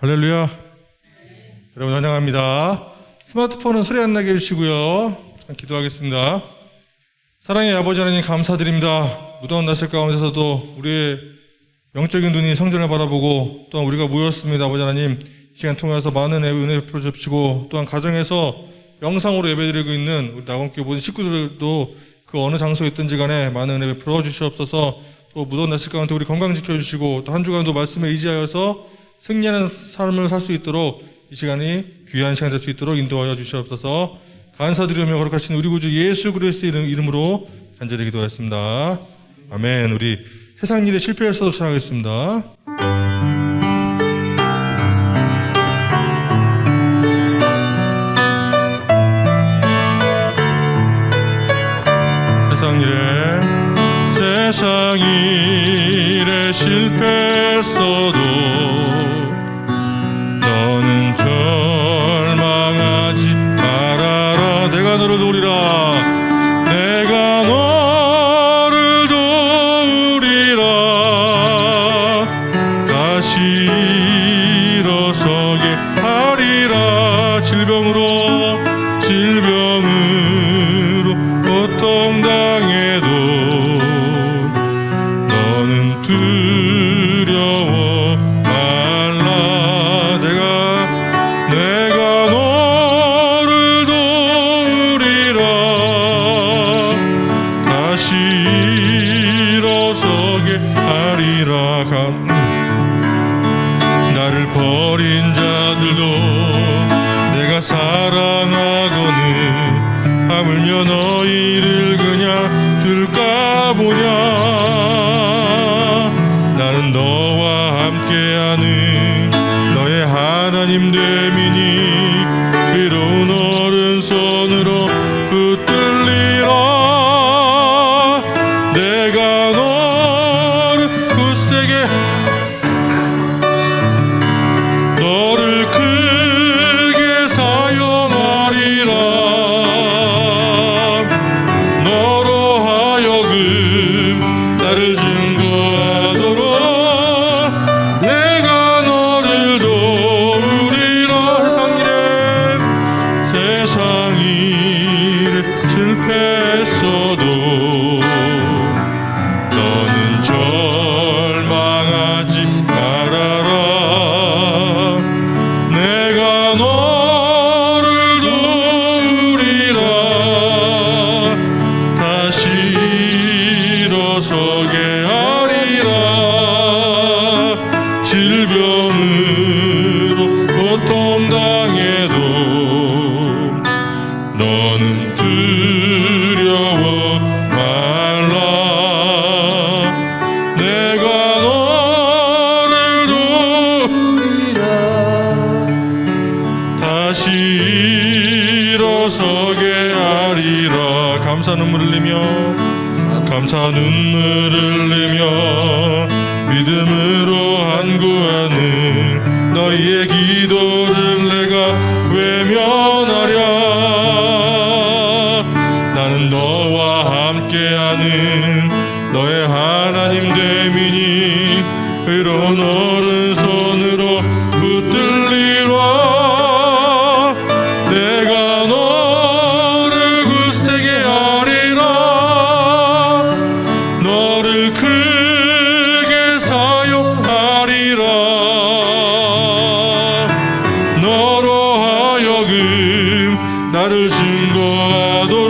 할렐루야. 여러분 환영합니다. 스마트폰은 소리 안 나게 해주시고요. 기도하겠습니다. 사랑의 아버지 하나님 감사드립니다. 무더운 날씨 가운데서도 우리의 영적인 눈이 성전을 바라보고 또한 우리가 모였습니다. 아버지 하나님, 이 시간 통해서 많은 은혜 베풀어 주시고 또한 가정에서 영상으로 예배드리고 있는 우리 나건교회 모든 식구들도 그 어느 장소에 있든지 간에 많은 은혜 베풀어 주시옵소서. 또 무더운 날씨 가운데 우리 건강 지켜주시고 또 한 주간도 말씀에 의지하여서 승리하는 삶을 살 수 있도록 이 시간이 귀한 시간 될 수 있도록 인도하여 주시옵소서. 감사드리며 거룩하신 우리 구주 예수 그리스도의 이름으로 간절히 기도하였습니다. 아멘. 우리 세상 일에 실패해서도 찬양하겠습니다. 세상 일에 실패했어도 너는 절망하지 말아라. 내가 너를 도우리라. 내가 너를 도우리라. 다시 일어서게 하리라. 질병으로 고통당해도 너는 두려워 말라. 내가 너를 도우리라. 다시 일어서게 하리라. 나를 버린 자들도 내가 사랑하거늘 하물며 너희를 그냥 둘까 보냐. 나는 너와 함께하는 너의 하나님 되미니 의로운 오른손으로 붙들리라. 내가 너를 굳세게 너를 크게 사용하리라. 나를 증거하도록 내가 너를 도우리라. 세상 일에 실패했어도 너는 절망하지 말아라. 내가 너를 도우리라. 다시 일어서게 하리라. 질병으로 고통당해도 너는 두려워 말라. 내가 너를 도우리라. 다시 일어서게 하리라. 감사 눈물을 흘리며 믿음으로 간구하는 너희의 기도를 내가 외면하랴. 나는 너와 함께하는 너의 하나님 되미니 의로운 오른손으로 붙들리라. 내가 너를 굳세게 하리라. 너를 크게 사용하리라. 너로 하여금 나를 증거하도록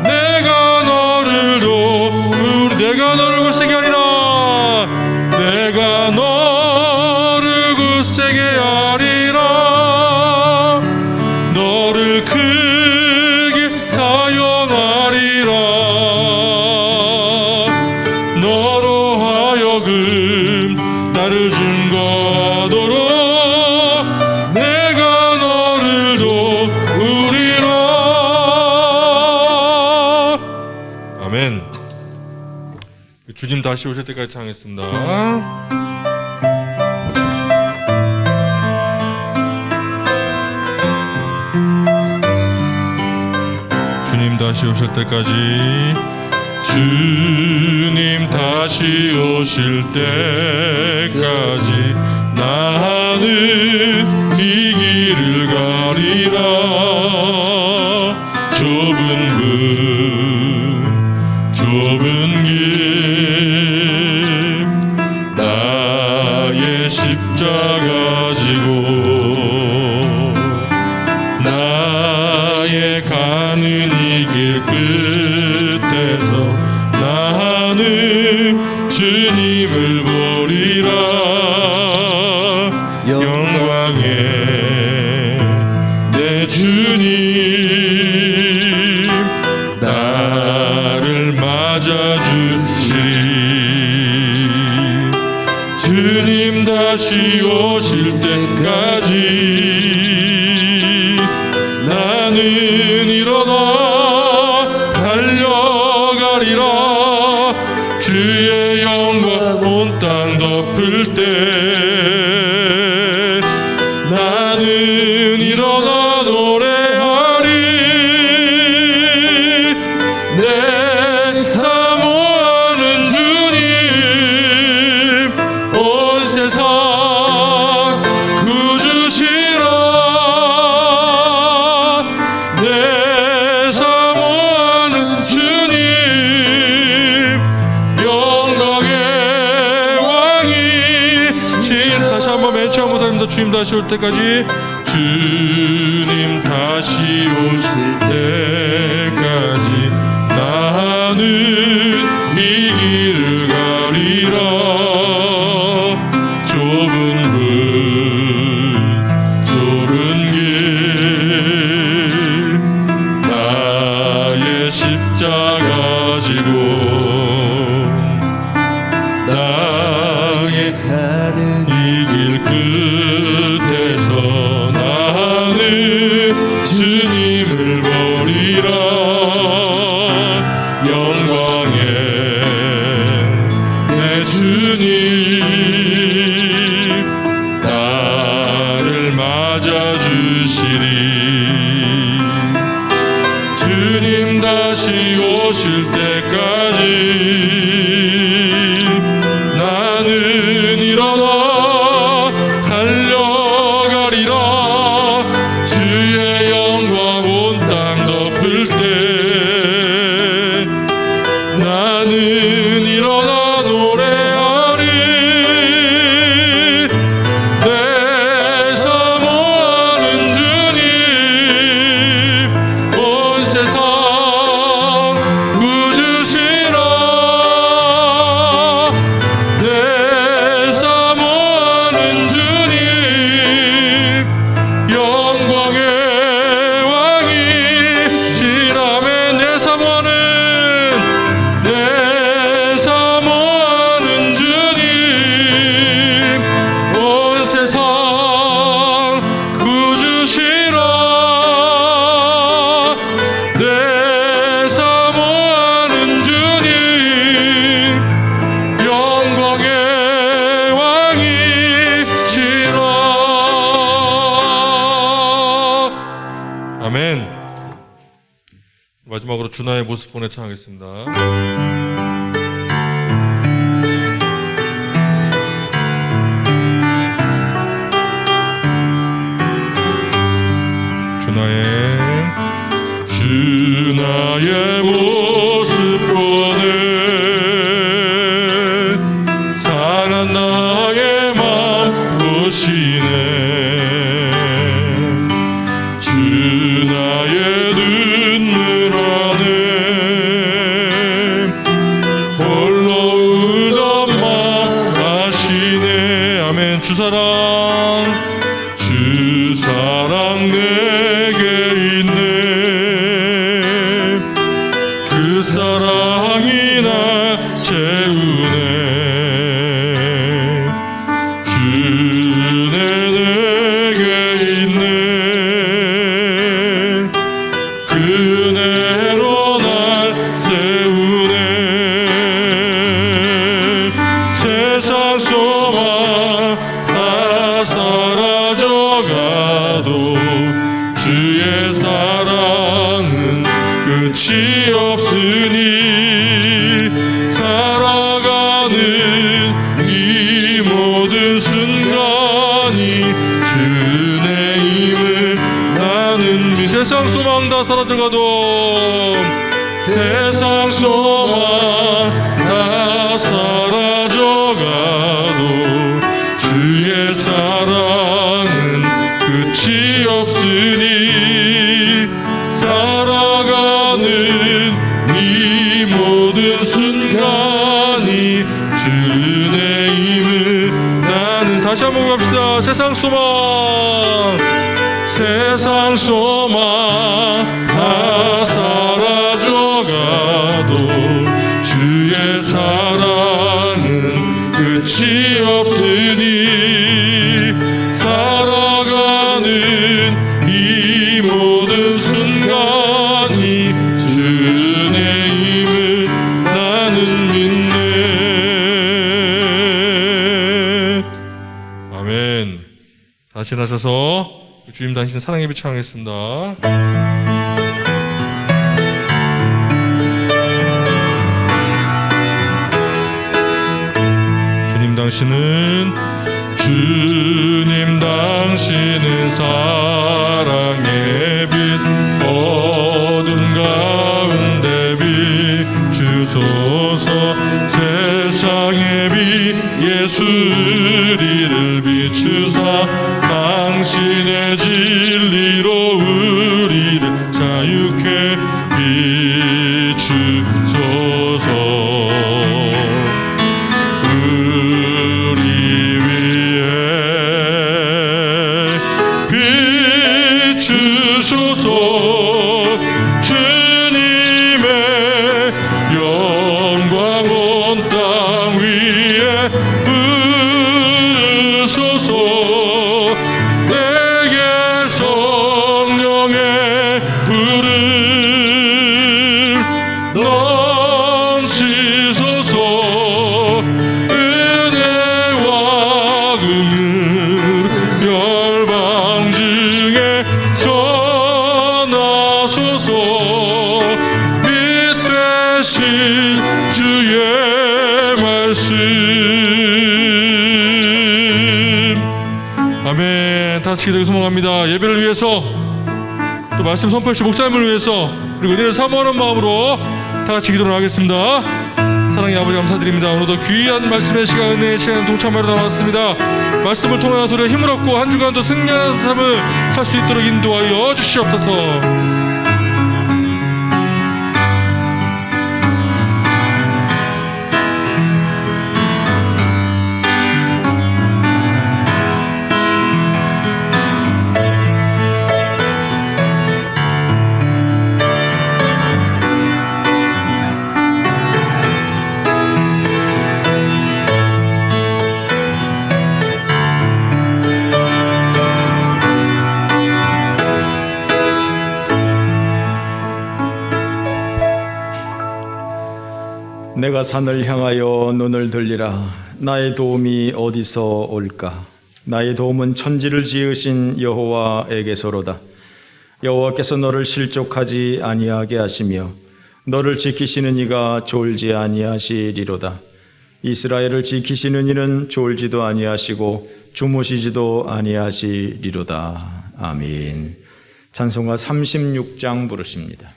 내가 너를 굳세게 하리라. 내가 너를 굳세게 하리라. 너를 크게 사용하리라. 너로 하여금 나를 증거하도록 내가 너를 도우리라. 아멘. 주님 다시 오실 때까지 찬양했습니다. 주님 다시 오실 때까지 주님 다시 오실 때까지 나 이 길을 가리라. 좁은 길 나의 십자가 지고 나의 가는 이 길 끝에서 나는 주님을 보리라. 영광의 내 주님 나를 맞아주시리. 주님 다시 오실 때까지 나는 일어나 달려가리라. 주의 영광 온 땅 덮을 때 나는 일어나 노래하리. 내 사모하는 주님 온 세상 구주시라. 내 사모하는 주님 영광의 왕이신. 다시 한번 맨 처음부터 합니다. 주님 다시 올 때까지. 주님 다시 오실 때까지 나는 이 길을 가리라. 좁은 길 나의 십자가 지고 나의 가는 이 길 끝에서 나는 주님을 보리라. 영광의 내 주님 나를 맞아주시리. 주님 다시 오실 때까지 나는 일어나 달려가리라. 주의 영광 온 땅 덮을 때 나는 일어나 노래하리. 내 사모하는 주님 온 세상 구주시라. 내 사모하는 주님 영광의 왕이시라면 내 사모하는 주님 온 세상 구주시라. 내 사모하는 주님 영광의 왕이시라. 아멘. 마지막으로 주나의 모습 보내 청하겠습니다. 주나의 모습 보내 상한 나의 맘 보시네. 주나의 눈물 안에 홀로 울던 맘 아시네. 아멘. 주사랑 내게 있네. 그 사랑이 날 채우네. 주네 내게 있네. 그네로 날 세우네. 세상 소망 다 사라져가도 주의 사랑은 끝이 없으니 살아가는 이 모든 순간 주의 힘을 나는 세상 소망 다 사라져가도 세상 소망 다 사라져가도 주의 사랑은 끝이 없으니 살아가는 이 모든 순간이 주의 힘을 나는 다시 한번 갑시다. 세상 소망 다 사라져가도 주의 사랑은 끝이 없으니 살아가는 이 모든 순간이 주의 힘을 나는 믿네. 아멘. 다시 나서서 주님 당신 사랑의 빛 찬양하겠습니다. 주님 당신은 사랑의 빛 어둠 가운데 비추소서 세상의 빛 예수 우리를 비추사 당신의 진리로 우리를 자유케 비추소서. 주님의 영광 온 땅 위에 부으소서. 내게 성령의 불을 넘치소서. 은혜와 긍휼 열방 중에 빛 되신 주의 말씀. 아멘. 다 같이 기도에 소망합니다. 예배를 위해서 또 말씀 선포하신 목사님을 위해서 그리고 은혜를 사모하는 마음으로 다 같이 기도를 하겠습니다. 사랑의 아버지 감사드립니다. 오늘도 귀한 말씀의 시간 은혜의 시간 동참하러 나왔습니다. 말씀을 통하여서 우리가 힘을 얻고 한 주간도 승리하는 삶을 살 수 있도록 인도하여 주시옵소서. 내가 산을 향하여 눈을 들리라. 나의 도움이 어디서 올까? 나의 도움은 천지를 지으신 여호와에게서로다. 여호와께서 너를 실족하지 아니하게 하시며 너를 지키시는 이가 졸지 아니하시리로다. 이스라엘을 지키시는 이는 졸지도 아니하시고 주무시지도 아니하시리로다. 아멘. 찬송가 36장 부르십니다.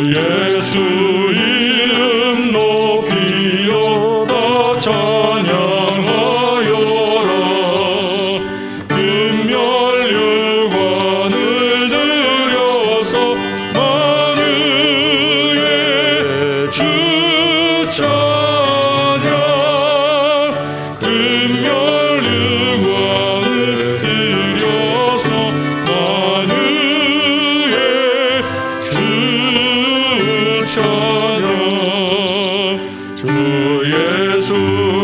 예수 이름 높이어다 찬양하여라. 은멸류관을 들여서 만유의 주 찬양. 은멸류관을 들여서 만유의 주 찬양. 주 예수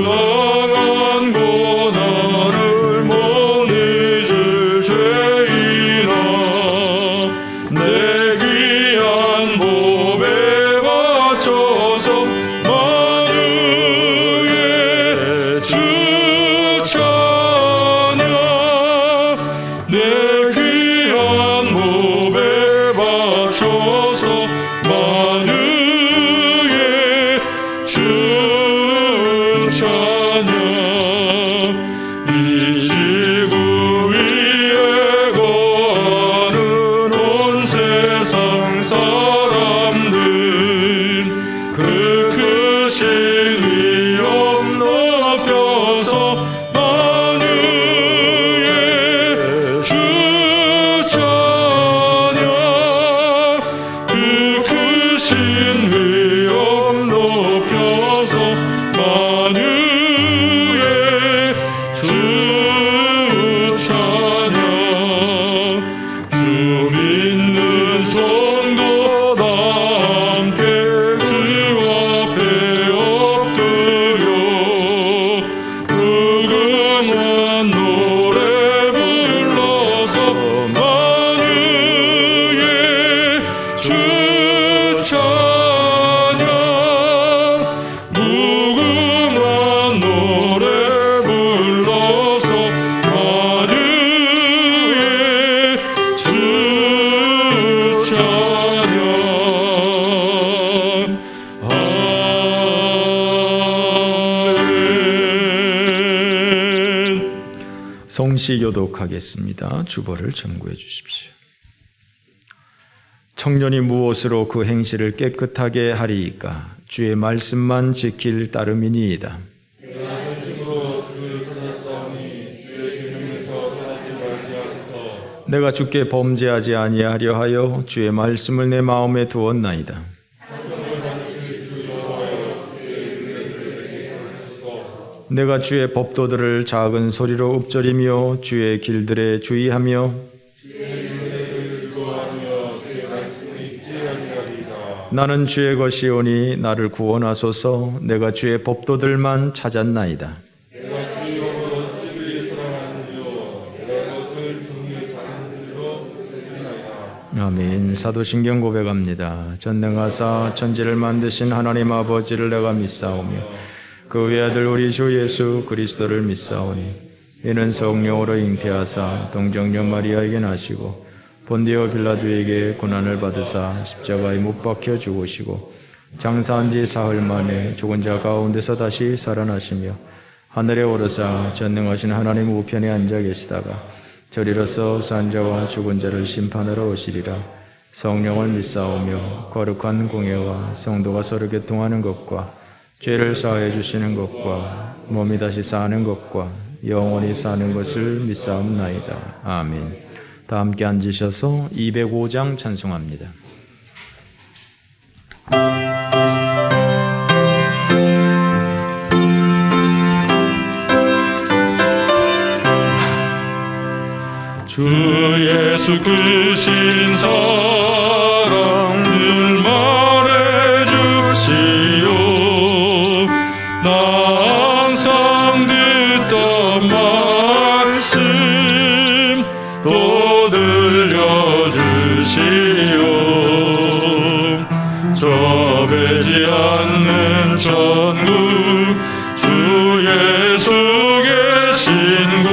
당한 고난을 못 잊을 죄인아. 내 귀한 몸에 바쳐서 만유의 주 찬양. 내 귀한 잠시 요독하겠습니다. 주보를 점구해 주십시오. 청년이 무엇으로 그 행실을 깨끗하게 하리이까? 주의 말씀만 지킬 따름이니이다. 내가 주께 범죄하지 아니하려 하여 주의 말씀을 내 마음에 두었나이다. 내가 주의 법도들을 작은 소리로 읊조리며 주의 길들에 주의하며 나는 주의 것이오니 나를 구원하소서. 내가 주의 법도들만 찾았나이다. 아멘. 사도신경 고백합니다. 전능하사 천지를 만드신 하나님 아버지를 내가 믿사오며 그 외아들 우리 주 예수 그리스도를 믿사오니 이는 성령으로 잉태하사 동정녀 마리아에게 나시고 본디오 빌라도에게 고난을 받으사 십자가에 못 박혀 죽으시고 장사한 지 사흘 만에 죽은 자 가운데서 다시 살아나시며 하늘에 오르사 전능하신 하나님 우편에 앉아 계시다가 저리로서 산자와 죽은 자를 심판하러 오시리라. 성령을 믿사오며 거룩한 공예와 성도가 서로 교통하는 것과 죄를 사하여 주시는 것과 몸이 다시 사는 것과 영원히 사는 것을 믿사옵나이다. 아멘. 다 함께 앉으셔서 205장 찬송합니다. 주 예수 크신 사랑 늘 말해주시오. 나 항상 듣던 말씀 또 들려주시오. 좁지 않는 천국 주 예수 계신 곳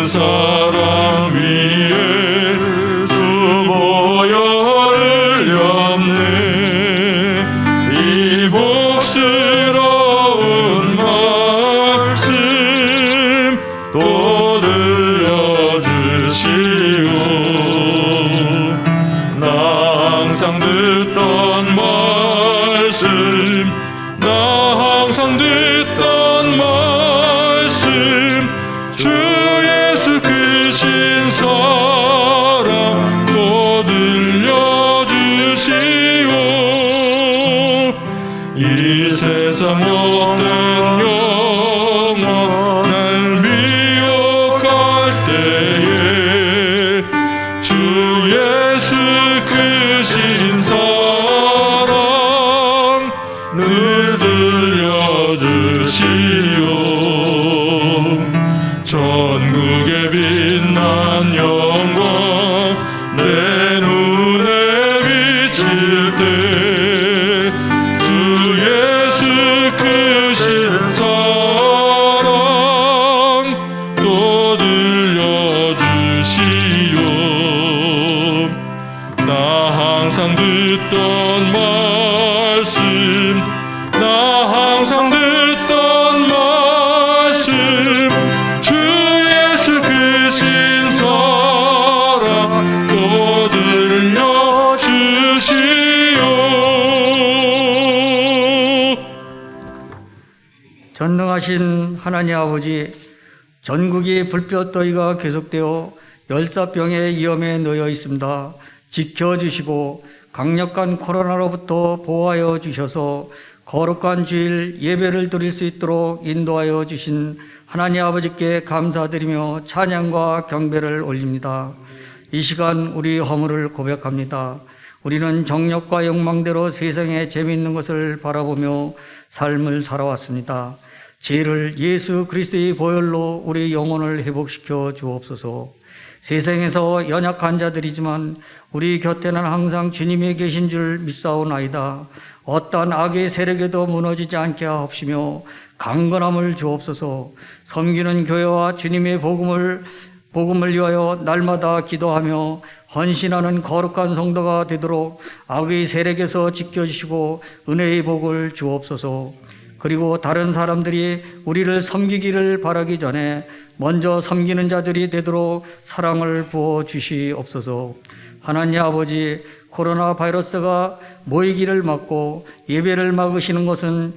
사람 위에 주 보혈을 렸네. 이 복스러운 말씀 또 들려주시오. 나 항상 듣던 말씀, 나 항상 듣던 말씀, 주 예수 크신 사랑 또 들려주시오. 이 세상 어떤 영화 날 미혹할 때에 주 예수 크신 사랑 늘 전능하신 하나님 아버지, 전국이 불볕더위가 계속되어 열사병의 위험에 놓여 있습니다. 지켜주시고 강력한 코로나로부터 보호하여 주셔서 거룩한 주일 예배를 드릴 수 있도록 인도하여 주신 하나님 아버지께 감사드리며 찬양과 경배를 올립니다. 이 시간 우리 허물을 고백합니다. 우리는 정욕과 욕망대로 세상에 재미있는 것을 바라보며 삶을 살아왔습니다. 죄를 예수 그리스도의 보혈로 우리 영혼을 회복시켜 주옵소서. 세상에서 연약한 자들이지만 우리 곁에는 항상 주님이 계신 줄 믿사오나이다. 어떠한 악의 세력에도 무너지지 않게 하옵시며 강건함을 주옵소서. 섬기는 교회와 주님의 복음을 위하여 날마다 기도하며 헌신하는 거룩한 성도가 되도록 악의 세력에서 지켜주시고 은혜의 복을 주옵소서. 그리고 다른 사람들이 우리를 섬기기를 바라기 전에 먼저 섬기는 자들이 되도록 사랑을 부어 주시옵소서. 하나님 아버지, 코로나 바이러스가 모이기를 막고 예배를 막으시는 것은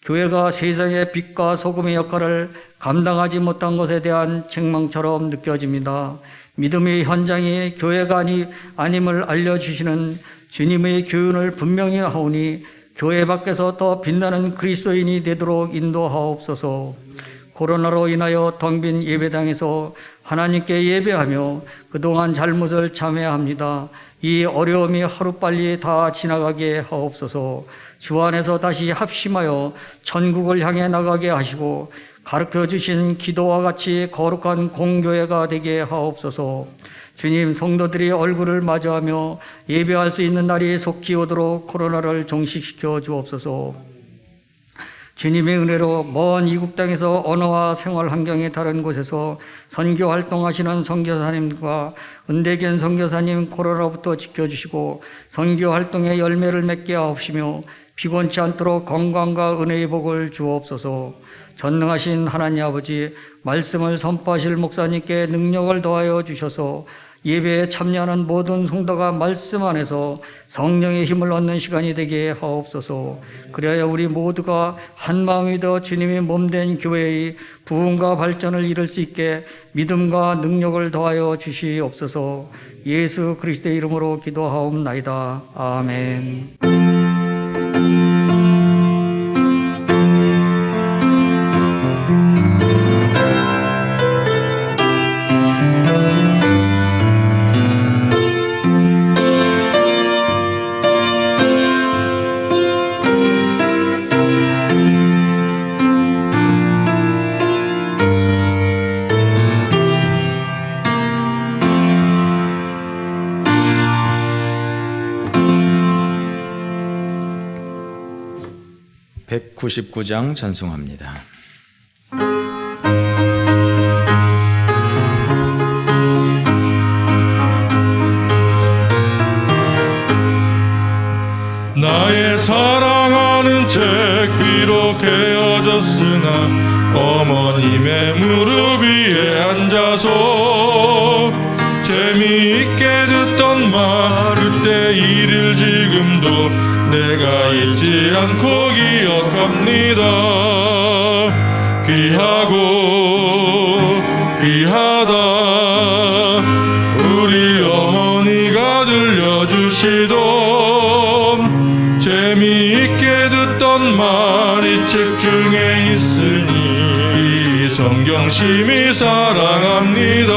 교회가 세상의 빛과 소금의 역할을 감당하지 못한 것에 대한 책망처럼 느껴집니다. 믿음의 현장이 교회가 아님을 알려주시는 주님의 교훈을 분명히 하오니 교회 밖에서 더 빛나는 그리스도인이 되도록 인도하옵소서. 코로나로 인하여 텅 빈 예배당에서 하나님께 예배하며 그동안 잘못을 참회합니다. 이 어려움이 하루빨리 다 지나가게 하옵소서. 주 안에서 다시 합심하여 천국을 향해 나가게 하시고 가르쳐 주신 기도와 같이 거룩한 공교회가 되게 하옵소서. 주님, 성도들이 얼굴을 마주하며 예배할 수 있는 날이 속히 오도록 코로나를 종식시켜 주옵소서. 주님의 은혜로 먼 이국 땅에서 언어와 생활 환경이 다른 곳에서 선교 활동하시는 선교사님과 은대견 선교사님 코로나부터 지켜주시고 선교 활동의 열매를 맺게 하옵시며 피곤치 않도록 건강과 은혜의 복을 주옵소서. 전능하신 하나님 아버지, 말씀을 선포하실 목사님께 능력을 더하여 주셔서 예배에 참여하는 모든 성도가 말씀 안에서 성령의 힘을 얻는 시간이 되게 하옵소서. 그래야 우리 모두가 한 마음이 되어 주님의 몸된 교회의 부흥과 발전을 이룰 수 있게 믿음과 능력을 더하여 주시옵소서. 예수 그리스도의 이름으로 기도하옵나이다. 아멘. (199장) 찬송합니다. 나의 사랑하는 책 비록 헤어졌으나 어머님의 무릎 위에 앉아서 재미있게 듣던 말 그때 일을 지금도 내가 잊지 않고 기억합니다. 귀하고 귀하다 우리 어머니가 들려주시던 재미있게 듣던 말이 책 중에 있으니 이 성경 심히 사랑합니다.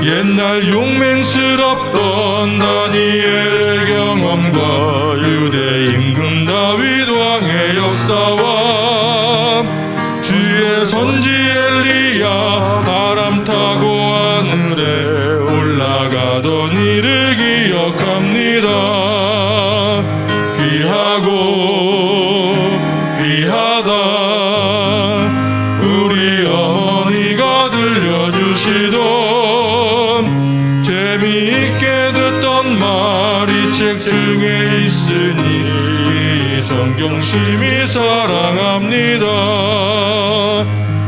옛날 용맹스럽던 다니엘의 경험과 유대 임금 다윗 왕의 역사와 주의 선지 엘리야 바람 타고 하늘에 올라가던 일을 기억합니다. 귀하고 귀하다 우리 어머니가 들려주시던 재미있게 듣던 말이 책 중에 있으니 이 성경 심히 사랑합니다.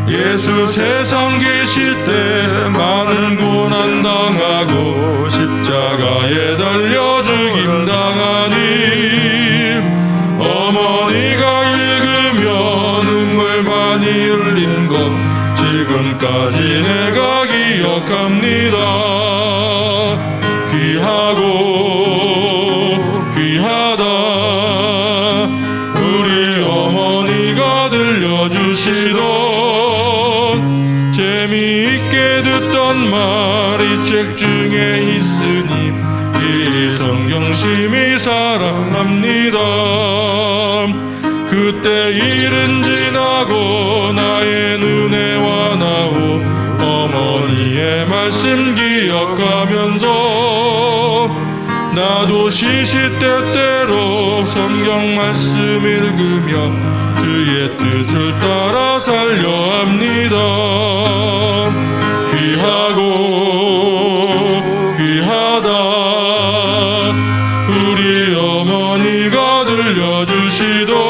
예수 세상 계실 때 많은 고난 당하고 십자가에 달려 죽임 당하니 어머니가 읽으며 지금까지 내가 기억합니다. 귀하고 귀하다 우리 어머니가 들려주시던 재미있게 듣던 말이 책 중에 있으니 이 성경심이 사랑합니다. 그때 일은 지나고 나의 눈에 와나오 어머니의 말씀 기억하면서 나도 시시때때로 성경 말씀 읽으며 주의 뜻을 따라 살려 합니다. 귀하고 귀하다 우리 어머니가 들려주시던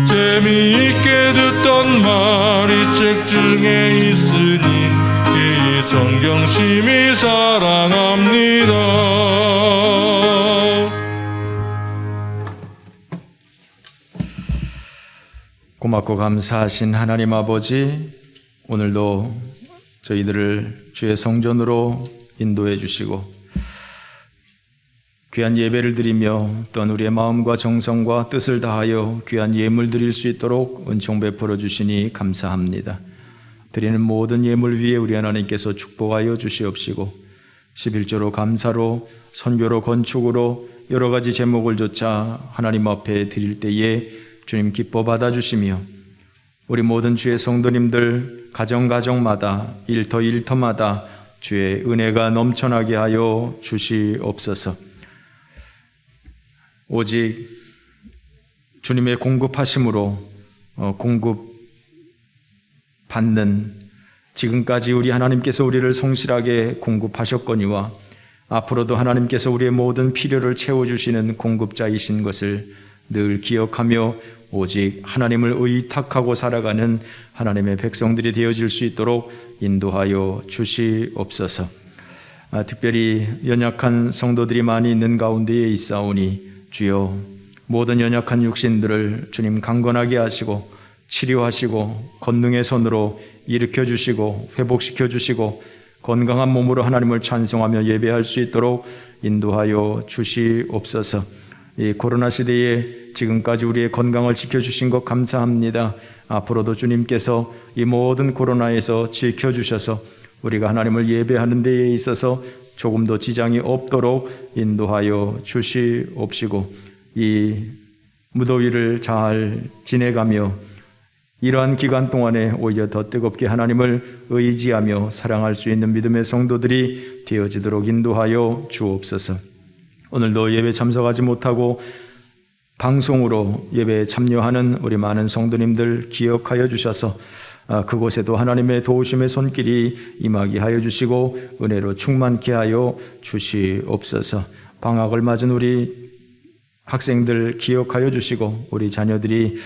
재미있게 듣던 말이 책 중에 있으니 이 성경심이 사랑합니다. 고맙고 감사하신 하나님 아버지, 오늘도 저희들을 주의 성전으로 인도해 주시고 귀한 예배를 드리며 또한 우리의 마음과 정성과 뜻을 다하여 귀한 예물 드릴 수 있도록 은총 베풀어 주시니 감사합니다. 드리는 모든 예물 위에 우리 하나님께서 축복하여 주시옵시고 11조로 감사로 선교로 건축으로 여러 가지 제목을 조차 하나님 앞에 드릴 때에 주님 기뻐 받아주시며 우리 모든 주의 성도님들 가정가정마다 일터일터마다 주의 은혜가 넘쳐나게 하여 주시옵소서. 오직 주님의 공급하심으로 공급받는 지금까지 우리 하나님께서 우리를 성실하게 공급하셨거니와 앞으로도 하나님께서 우리의 모든 필요를 채워주시는 공급자이신 것을 늘 기억하며 오직 하나님을 의탁하고 살아가는 하나님의 백성들이 되어질 수 있도록 인도하여 주시옵소서. 특별히 연약한 성도들이 많이 있는 가운데에 있사오니 주여 모든 연약한 육신들을 주님 강건하게 하시고 치료하시고 권능의 손으로 일으켜 주시고 회복시켜 주시고 건강한 몸으로 하나님을 찬송하며 예배할 수 있도록 인도하여 주시옵소서. 이 코로나 시대에 지금까지 우리의 건강을 지켜주신 것 감사합니다. 앞으로도 주님께서 이 모든 코로나에서 지켜주셔서 우리가 하나님을 예배하는 데에 있어서 조금도 지장이 없도록 인도하여 주시옵시고 이 무더위를 잘 지내가며 이러한 기간 동안에 오히려 더 뜨겁게 하나님을 의지하며 사랑할 수 있는 믿음의 성도들이 되어지도록 인도하여 주옵소서. 오늘도 예배 참석하지 못하고 방송으로 예배에 참여하는 우리 많은 성도님들 기억하여 주셔서 그곳에도 하나님의 도우심의 손길이 임하게 하여 주시고 은혜로 충만케 하여 주시옵소서. 방학을 맞은 우리 학생들 기억하여 주시고 우리 자녀들이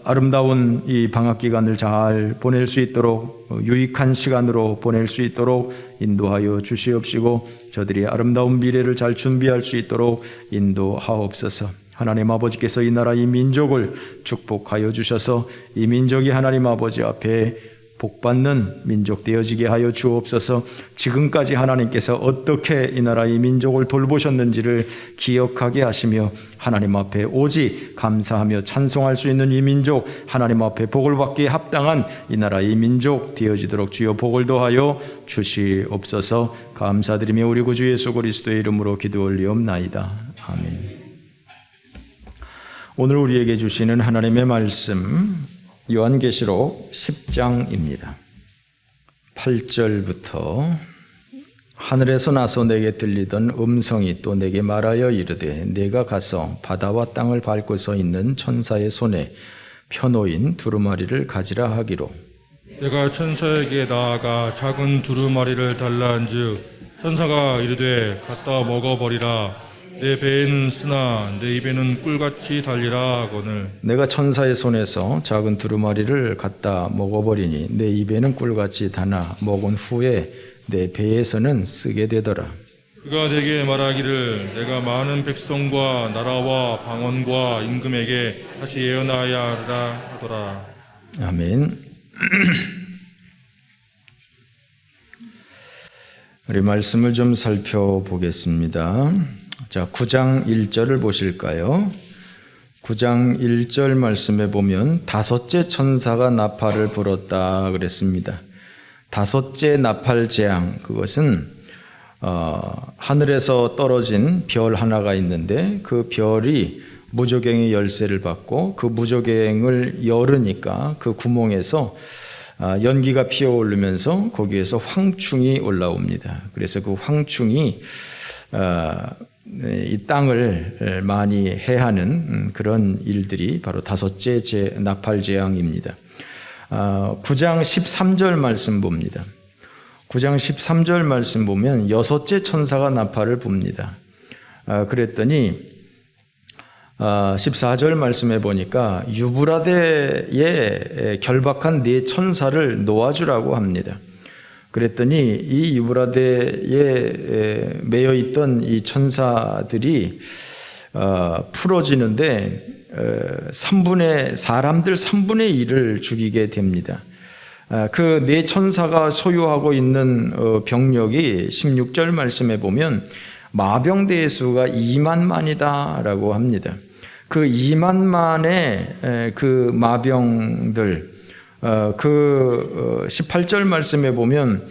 아름다운 이 방학 기간을 잘 보낼 수 있도록 유익한 시간으로 보낼 수 있도록 인도하여 주시옵시고 저들이 아름다운 미래를 잘 준비할 수 있도록 인도하옵소서. 하나님 아버지께서 이 나라 이 민족을 축복하여 주셔서 이 민족이 하나님 아버지 앞에 복받는 민족 되어지게 하여 주옵소서. 지금까지 하나님께서 어떻게 이 나라 이 민족을 돌보셨는지를 기억하게 하시며 하나님 앞에 오직 감사하며 찬송할 수 있는 이 민족, 하나님 앞에 복을 받기에 합당한 이 나라 이 민족 되어지도록 주여 복을 더하여 주시옵소서. 감사드리며 우리 구주 예수 그리스도의 이름으로 기도 올리옵나이다. 아멘. 오늘 우리에게 주시는 하나님의 말씀 요한계시록 10장입니다. 8절부터 하늘에서 나서 내게 들리던 음성이 또 내게 말하여 이르되 내가 가서 바다와 땅을 밟고 서 있는 천사의 손에 펴놓인 두루마리를 가지라 하기로 내가 천사에게 나아가 작은 두루마리를 달라 한즉 천사가 이르되 갖다 먹어버리라. 내 배에는 쓰나 내 입에는 꿀같이 달리라 하거늘 내가 천사의 손에서 작은 두루마리를 갖다 먹어버리니 내 입에는 꿀같이 다나 먹은 후에 내 배에서는 쓰게 되더라. 그가 내게 말하기를 내가 많은 백성과 나라와 방언과 임금에게 다시 예언하여야 하리라 하더라. 아멘. 우리 말씀을 좀 살펴보겠습니다. 자, 9장 1절을 보실까요? 9장 1절 말씀에 보면 다섯째 천사가 나팔을 불었다 그랬습니다. 다섯째 나팔 재앙, 그것은 하늘에서 떨어진 별 하나가 있는데 그 별이 무저갱의 열쇠를 받고 그 무저갱을 열으니까 그 구멍에서 연기가 피어오르면서 거기에서 황충이 올라옵니다. 그래서 그 황충이 이 땅을 많이 해하는 그런 일들이 바로 다섯째 나팔 재앙입니다. 9장 13절 말씀 봅니다. 9장 13절 말씀 보면 여섯째 천사가 나팔을 붑니다. 그랬더니 14절 말씀에 보니까 유브라데에 결박한 네 천사를 놓아주라고 합니다. 그랬더니 이 유브라데에 매여 있던 이 천사들이 풀어지는데 사람들 3분의 1을 죽이게 됩니다. 그 네 천사가 소유하고 있는 병력이 16절 말씀에 보면 마병대의 수가 2만만이다 라고 합니다. 그 2만만의 그 마병들, 그 18절 말씀에 보면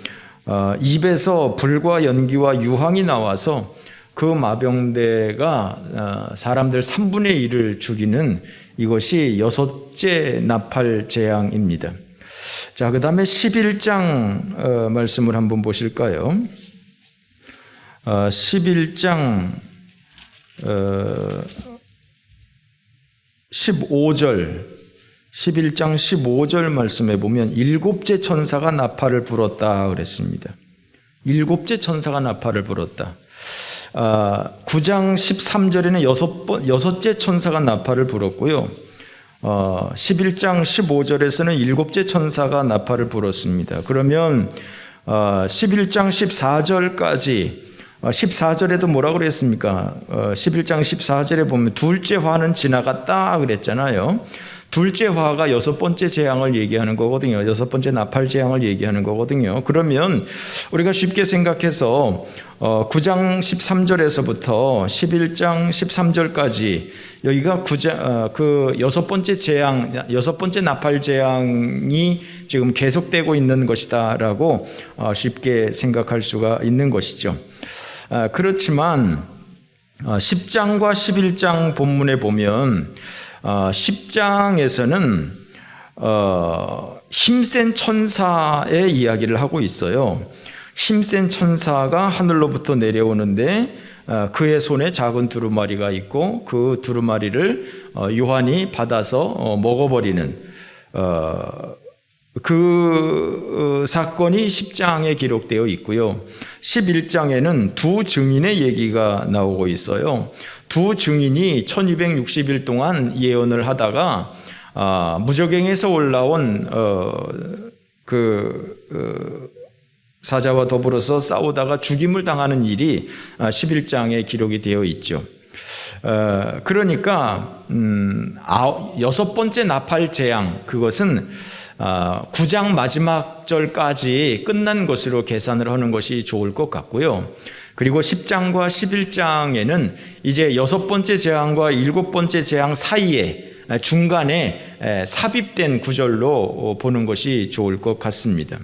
입에서 불과 연기와 유황이 나와서 그 마병대가 사람들 3분의 1을 죽이는 이것이 여섯째 나팔 재앙입니다. 자, 그 다음에 11장 말씀을 한번 보실까요? 11장 15절 11장 15절 말씀에 보면 일곱째 천사가 나팔을 불었다 그랬습니다. 일곱째 천사가 나팔을 불었다. 9장 13절에는 여섯째 천사가 나팔을 불었고요. 11장 15절에서는 일곱째 천사가 나팔을 불었습니다. 그러면 11장 14절까지 14절에도 뭐라고 그랬습니까? 11장 14절에 보면 둘째 화는 지나갔다 그랬잖아요. 둘째 화가 여섯 번째 재앙을 얘기하는 거거든요. 여섯 번째 나팔 재앙을 얘기하는 거거든요. 그러면 우리가 쉽게 생각해서 9장 13절에서부터 11장 13절까지 여기가 그 여섯 번째 재앙, 여섯 번째 나팔 재앙이 지금 계속되고 있는 것이다라고 쉽게 생각할 수가 있는 것이죠. 그렇지만 10장과 11장 본문에 보면 10장에서는 힘센 천사의 이야기를 하고 있어요. 힘센 천사가 하늘로부터 내려오는데 그의 손에 작은 두루마리가 있고 그 두루마리를 요한이 받아서 먹어버리는 그 사건이 10장에 기록되어 있고요. 11장에는 두 증인의 얘기가 나오고 있어요. 두 증인이 1260일 동안 예언을 하다가 무저갱에서 올라온 사자와 더불어서 싸우다가 죽임을 당하는 일이 11장에 기록이 되어 있죠. 그러니까 여섯 번째 나팔 재앙, 그것은 9장 마지막 절까지 끝난 것으로 계산을 하는 것이 좋을 것 같고요. 그리고 10장과 11장에는 이제 여섯 번째 재앙과 일곱 번째 재앙 사이에 중간에 삽입된 구절로 보는 것이 좋을 것 같습니다.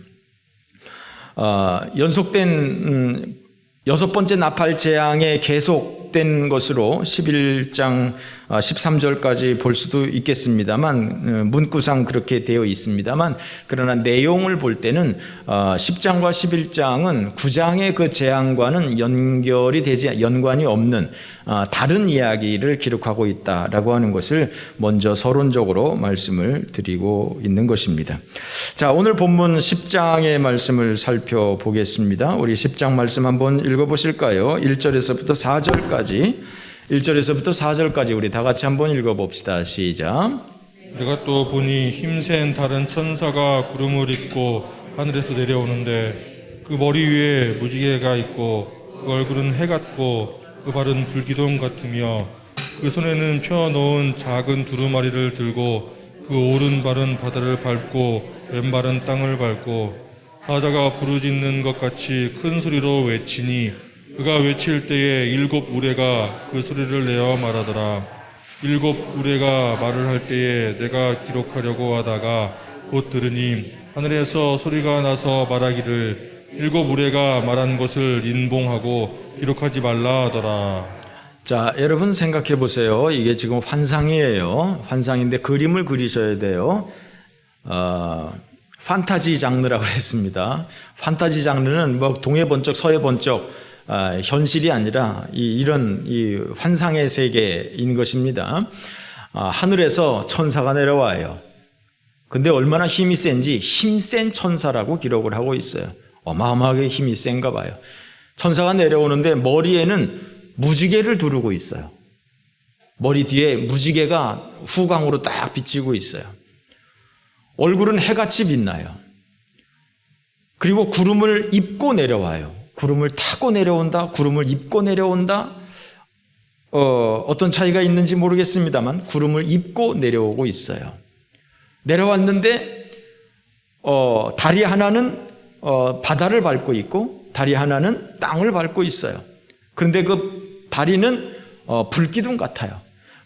연속된 여섯 번째 나팔 재앙에 계속된 것으로 11장 13절까지 볼 수도 있겠습니다만, 문구상 그렇게 되어 있습니다만, 그러나 내용을 볼 때는 10장과 11장은 9장의 그 재앙과는 연관이 없는 다른 이야기를 기록하고 있다라고 하는 것을 먼저 서론적으로 말씀을 드리고 있는 것입니다. 자, 오늘 본문 10장의 말씀을 살펴보겠습니다. 우리 10장 말씀 한번 읽어보실까요? 1절에서부터 4절까지 우리 다 같이 한번 읽어봅시다. 시작. 내가 또 보니 힘센 다른 천사가 구름을 입고 하늘에서 내려오는데 그 머리 위에 무지개가 있고 그 얼굴은 해 같고 그 발은 불기둥 같으며 그 손에는 펴놓은 작은 두루마리를 들고 그 오른발은 바다를 밟고 왼발은 땅을 밟고 사자가 부르짖는 것 같이 큰 소리로 외치니 그가 외칠 때에 7 우레가 그 소리를 내어 말하더라. 7 우레가 말을 할 때에 내가 기록하려고 하다가 곧 들으니 하늘에서 소리가 나서 말하기를 7 우레가 말한 것을 인봉하고 기록하지 말라 하더라. 자, 여러분 생각해 보세요. 이게 지금 환상이에요. 환상인데 그림을 그리셔야 돼요. 판타지 장르라고 했습니다. 판타지 장르는 뭐 동해 번쩍 서해 번쩍 현실이 아니라 이런 환상의 세계인 것입니다. 하늘에서 천사가 내려와요. 근데 얼마나 힘이 센지 힘센 천사라고 기록을 하고 있어요. 어마어마하게 힘이 센가 봐요. 천사가 내려오는데 머리에는 무지개를 두르고 있어요. 머리 뒤에 무지개가 후광으로 딱 비치고 있어요. 얼굴은 해같이 빛나요. 그리고 구름을 입고 내려와요. 구름을 타고 내려온다, 구름을 입고 내려온다. 어떤 차이가 있는지 모르겠습니다만 구름을 입고 내려오고 있어요. 내려왔는데 다리 하나는 바다를 밟고 있고 다리 하나는 땅을 밟고 있어요. 그런데 그 다리는 불기둥 같아요.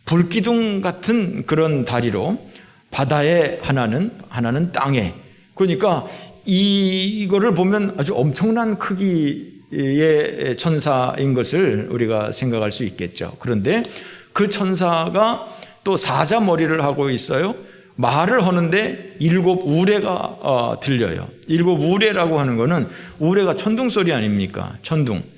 불기둥 같은 그런 다리로 바다에 하나는 땅에. 그러니까 이거를 보면 아주 엄청난 크기의 천사인 것을 우리가 생각할 수 있겠죠. 그런데 그 천사가 또 사자 머리를 하고 있어요. 말을 하는데 7 우레가 들려요. 7 우레라고 하는 거는 우레가 천둥 소리 아닙니까? 천둥.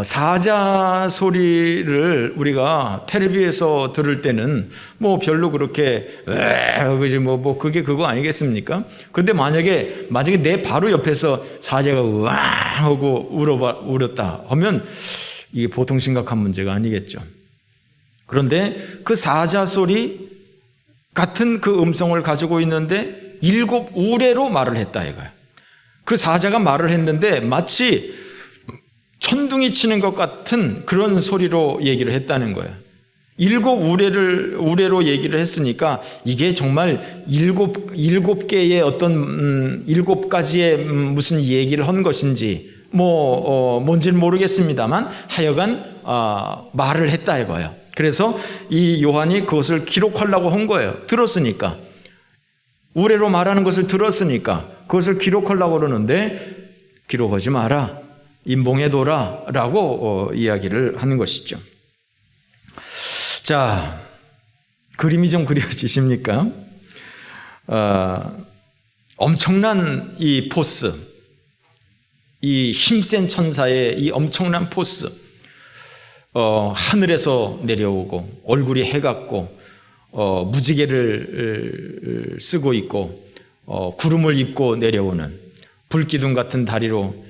사자 소리를 우리가 텔레비에서 들을 때는 뭐 별로 그렇게 그지 뭐 그게 그거 아니겠습니까? 그런데 만약에 내 바로 옆에서 사자가 으앙 하고 울었다 하면 이게 보통 심각한 문제가 아니겠죠. 그런데 그 사자 소리 같은 그 음성을 가지고 있는데 7 우레로 말을 했다 이거야. 그 사자가 말을 했는데 마치 천둥이 치는 것 같은 그런 소리로 얘기를 했다는 거예요. 7 우레로 얘기를 했으니까 이게 정말 7개의 어떤 7가지의 무슨 얘기를 한 것인지 뭔지는 모르겠습니다만 하여간 말을 했다 이거예요. 그래서 이 요한이 그것을 기록하려고 한 거예요. 들었으니까. 우레로 말하는 것을 들었으니까 그것을 기록하려고 그러는데 기록하지 마라. 인봉해둬라 라고 이야기를 하는 것이죠. 자, 그림이 좀 그려지십니까? 엄청난 이 포스, 이 힘센 천사의 이 엄청난 포스, 하늘에서 내려오고 얼굴이 해같고 무지개를 쓰고 있고 구름을 입고 내려오는 불기둥 같은 다리로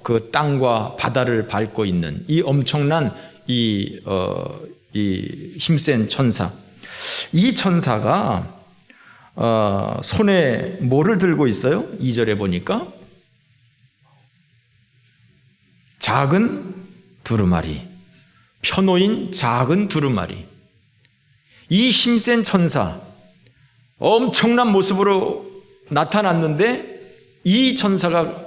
그 땅과 바다를 밟고 있는 이 엄청난 이 힘센 천사. 이 천사가 손에 뭐를 들고 있어요? 2절에 보니까 작은 두루마리, 펴놓인 작은 두루마리. 이 힘센 천사, 엄청난 모습으로 나타났는데 이 천사가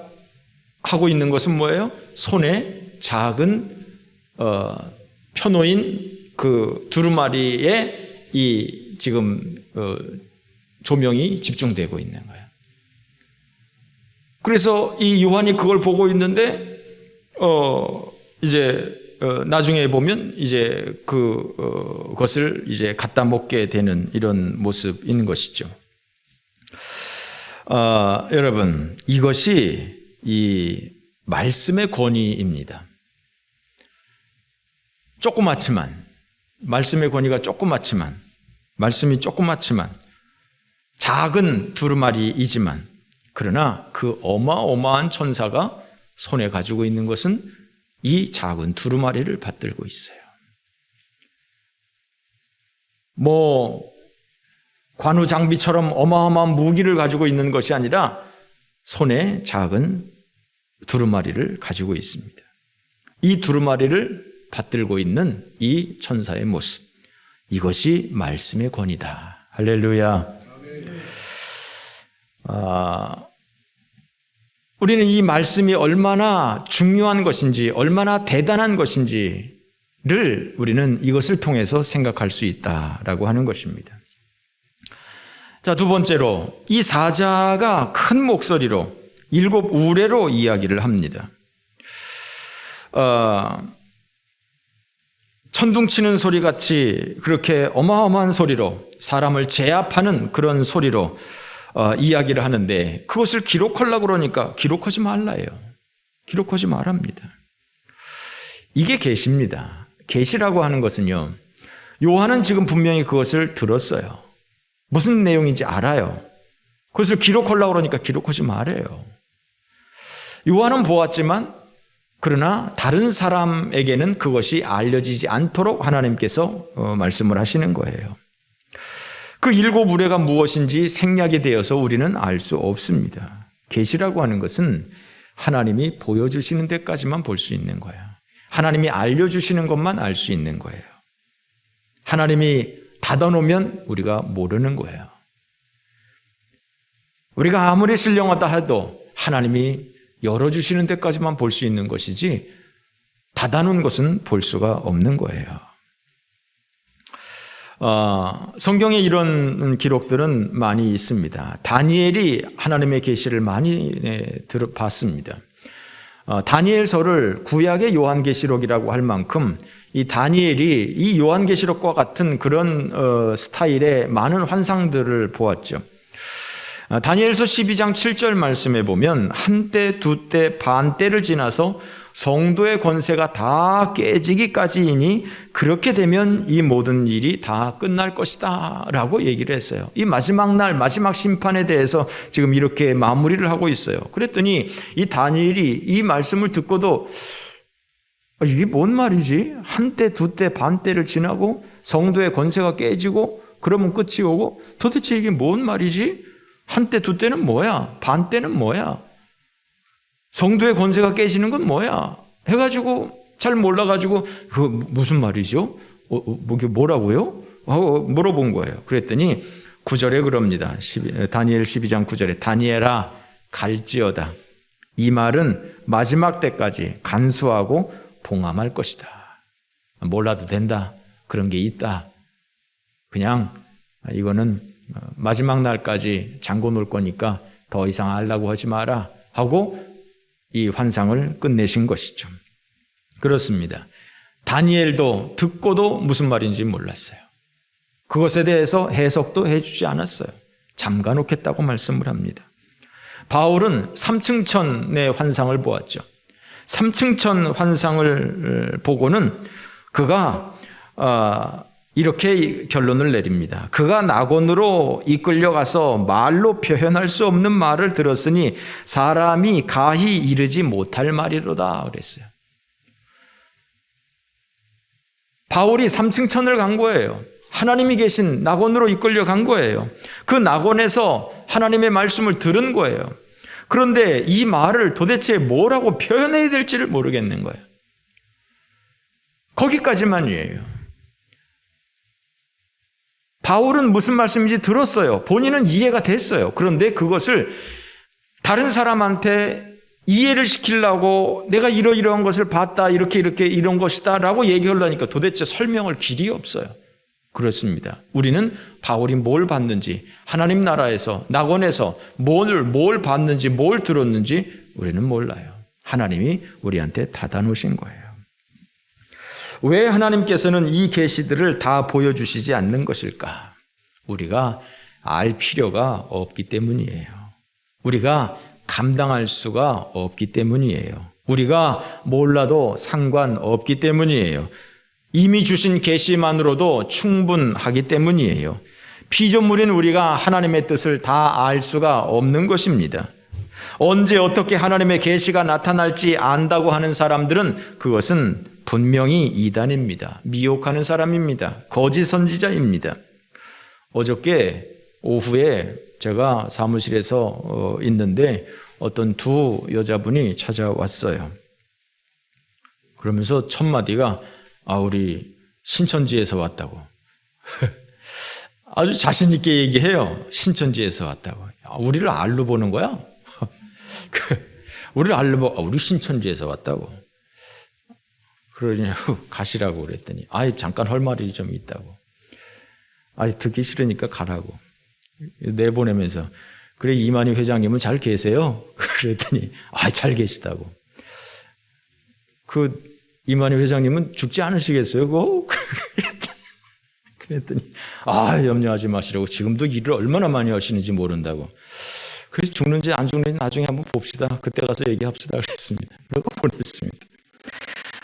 하고 있는 것은 뭐예요? 손에 작은 펴놓인 그 두루마리에 이 지금 조명이 집중되고 있는 거예요. 그래서 이 요한이 그걸 보고 있는데 이제 나중에 보면 이제 그것을 이제 갖다 먹게 되는 이런 모습인 것이죠. 여러분, 이것이 이 말씀의 권위입니다. 조그맣지만, 말씀의 권위가 조그맣지만, 말씀이 조그맣지만, 작은 두루마리이지만, 그러나 그 어마어마한 천사가 손에 가지고 있는 것은 이 작은 두루마리를 받들고 있어요. 관우 장비처럼 어마어마한 무기를 가지고 있는 것이 아니라 손에 작은 두루마리를 가지고 있습니다. 이 두루마리를 받들고 있는 이 천사의 모습, 이것이 말씀의 권위다. 할렐루야. 우리는 이 말씀이 얼마나 중요한 것인지, 얼마나 대단한 것인지를 우리는 이것을 통해서 생각할 수 있다라고 하는 것입니다. 자, 두 번째로 이 사자가 큰 목소리로 7 우레로 이야기를 합니다. 천둥치는 소리같이 그렇게 어마어마한 소리로 사람을 제압하는 그런 소리로 이야기를 하는데 그것을 기록하려고 그러니까 기록하지 말라요. 기록하지 말랍니다. 이게 계시입니다. 계시라고 하는 것은요, 요한은 지금 분명히 그것을 들었어요. 무슨 내용인지 알아요. 그것을 기록하려고 그러니까 기록하지 말아요. 요한은 보았지만 그러나 다른 사람에게는 그것이 알려지지 않도록 하나님께서 말씀을 하시는 거예요. 그 7 우레가 무엇인지 생략이 되어서 우리는 알 수 없습니다. 계시라고 하는 것은 하나님이 보여주시는 데까지만 볼 수 있는 거예요. 하나님이 알려주시는 것만 알 수 있는 거예요. 하나님이 닫아놓으면 우리가 모르는 거예요. 우리가 아무리 신령하다 해도 하나님이 열어주시는 데까지만 볼 수 있는 것이지 닫아놓은 것은 볼 수가 없는 거예요. 성경에 이런 기록들은 많이 있습니다. 다니엘이 하나님의 계시를 많이 봤습니다. 다니엘서를 구약의 요한계시록이라고 할 만큼 이 다니엘이 이 요한계시록과 같은 그런 스타일의 많은 환상들을 보았죠. 다니엘서 12장 7절 말씀에 보면 한때, 두때, 반때를 지나서 성도의 권세가 다 깨지기까지이니 그렇게 되면 이 모든 일이 다 끝날 것이다 라고 얘기를 했어요. 이 마지막 날, 마지막 심판에 대해서 지금 이렇게 마무리를 하고 있어요. 그랬더니 이 다니엘이 이 말씀을 듣고도 이게 뭔 말이지? 한때, 두때, 반때를 지나고 성도의 권세가 깨지고 그러면 끝이 오고 도대체 이게 뭔 말이지? 한때, 두때는 뭐야? 반때는 뭐야? 성도의 권세가 깨지는 건 뭐야? 해가지고 잘 몰라가지고 그 무슨 말이죠? 뭐라고요? 물어본 거예요. 그랬더니 9절에 그럽니다. 다니엘 12장 9절에 다니엘아 갈지어다. 이 말은 마지막 때까지 간수하고 봉함할 것이다. 몰라도 된다. 그런 게 있다. 그냥 이거는 마지막 날까지 잠궈 놓을 거니까 더 이상 알라고 하지 마라 하고 이 환상을 끝내신 것이죠. 그렇습니다. 다니엘도 듣고도 무슨 말인지 몰랐어요. 그것에 대해서 해석도 해주지 않았어요. 잠가 놓겠다고 말씀을 합니다. 바울은 3층천의 환상을 보았죠. 3층천 환상을 보고는 그가 이렇게 결론을 내립니다. 그가 낙원으로 이끌려가서 말로 표현할 수 없는 말을 들었으니 사람이 가히 이르지 못할 말이로다 그랬어요. 바울이 3층천을 간 거예요. 하나님이 계신 낙원으로 이끌려간 거예요. 그 낙원에서 하나님의 말씀을 들은 거예요. 그런데 이 말을 도대체 뭐라고 표현해야 될지를 모르겠는 거예요. 거기까지만이에요. 바울은 무슨 말씀인지 들었어요. 본인은 이해가 됐어요. 그런데 그것을 다른 사람한테 이해를 시키려고 내가 이러이러한 것을 봤다. 이렇게 이런 것이다 라고 얘기하려니까 도대체 설명할 길이 없어요. 그렇습니다. 우리는 바울이 뭘 봤는지 하나님 나라에서 낙원에서 뭘 봤는지 뭘 들었는지 우리는 몰라요. 하나님이 우리한테 닫아놓으신 거예요. 왜 하나님께서는 이 계시들을 다 보여주시지 않는 것일까? 우리가 알 필요가 없기 때문이에요. 우리가 감당할 수가 없기 때문이에요. 우리가 몰라도 상관없기 때문이에요. 이미 주신 계시만으로도 충분하기 때문이에요. 피조물인 우리가 하나님의 뜻을 다 알 수가 없는 것입니다. 언제 어떻게 하나님의 계시가 나타날지 안다고 하는 사람들은 그것은 분명히 이단입니다. 미혹하는 사람입니다. 거짓 선지자입니다. 어저께 오후에 제가 사무실에서 있는데 어떤 두 여자분이 찾아왔어요. 그러면서 첫 마디가 우리 신천지에서 왔다고. 아주 자신 있게 얘기해요. 신천지에서 왔다고. 우리를 알로 보는 거야? 우리를 알로 보고 우리 신천지에서 왔다고. 그러냐고 가시라고 그랬더니 잠깐 할 말이 좀 있다고. 듣기 싫으니까 가라고. 내보내면서 그래 이만희 회장님은 잘 계세요? 그랬더니 잘 계시다고. 그 이만희 회장님은 죽지 않으시겠어요? 그거? 그랬더니 염려하지 마시라고. 지금도 일을 얼마나 많이 하시는지 모른다고. 그래서 죽는지 안 죽는지 나중에 한번 봅시다. 그때 가서 얘기합시다 그랬습니다. 그러고 보냈습니다.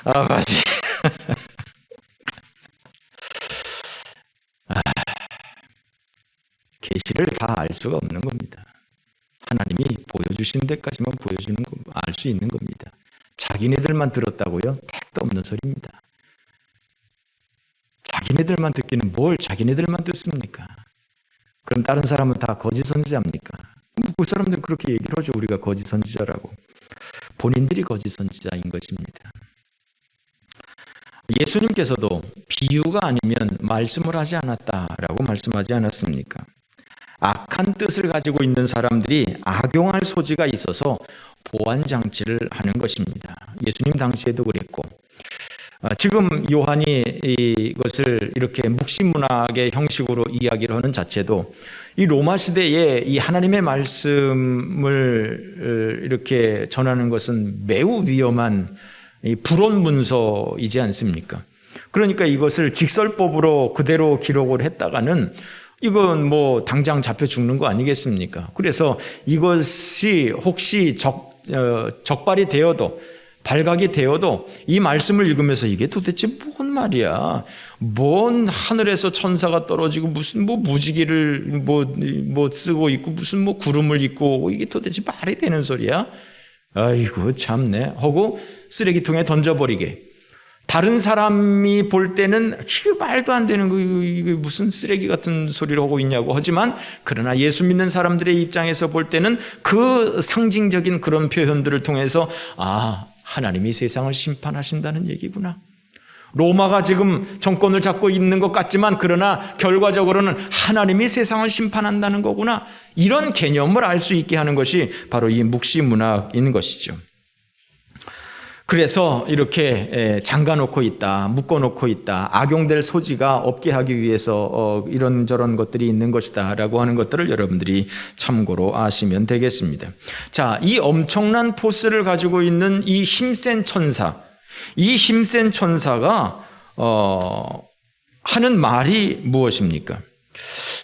아버지. 계시를 다 알 수가 없는 겁니다. 하나님이 보여주신 데까지만 보여주는 거, 알 수 있는 겁니다. 자기네들만 들었다고요? 택도 없는 소리입니다. 자기네들만 듣기는 뭘 자기네들만 듣습니까? 그럼 다른 사람은 다 거짓 선지자입니까? 그 사람들은 그렇게 얘기를 하죠. 우리가 거짓 선지자라고. 본인들이 거짓 선지자인 것입니다. 예수님께서도 비유가 아니면 말씀을 하지 않았다라고 말씀하지 않았습니까? 악한 뜻을 가지고 있는 사람들이 악용할 소지가 있어서 보완장치를 하는 것입니다. 예수님 당시에도 그랬고, 지금 요한이 이것을 이렇게 묵시문학의 형식으로 이야기를 하는 자체도 이 로마 시대에 이 하나님의 말씀을 이렇게 전하는 것은 매우 위험한 불온 문서이지 않습니까? 그러니까 이것을 직설법으로 그대로 기록을 했다가는 이건 뭐 당장 잡혀 죽는 거 아니겠습니까? 그래서 이것이 혹시 적발이 되어도 발각이 되어도 이 말씀을 읽으면서 이게 도대체 뭔 말이야? 뭔 하늘에서 천사가 떨어지고 무슨 뭐 무지개를 뭐 쓰고 있고 무슨 뭐 구름을 입고 이게 도대체 말이 되는 소리야? 아이고 참네 하고 쓰레기통에 던져버리게. 다른 사람이 볼 때는 이거 말도 안 되는 거 이게 무슨 쓰레기 같은 소리를 하고 있냐고 하지만 그러나 예수 믿는 사람들의 입장에서 볼 때는 그 상징적인 그런 표현들을 통해서 하나님이 세상을 심판하신다는 얘기구나. 로마가 지금 정권을 잡고 있는 것 같지만 그러나 결과적으로는 하나님이 세상을 심판한다는 거구나. 이런 개념을 알 수 있게 하는 것이 바로 이 묵시문학인 것이죠. 그래서 이렇게 잠가놓고 있다, 묶어놓고 있다, 악용될 소지가 없게 하기 위해서 이런저런 것들이 있는 것이다 라고 하는 것들을 여러분들이 참고로 아시면 되겠습니다. 자, 이 엄청난 포스를 가지고 있는 이 힘센 천사, 이 힘센 천사가 하는 말이 무엇입니까?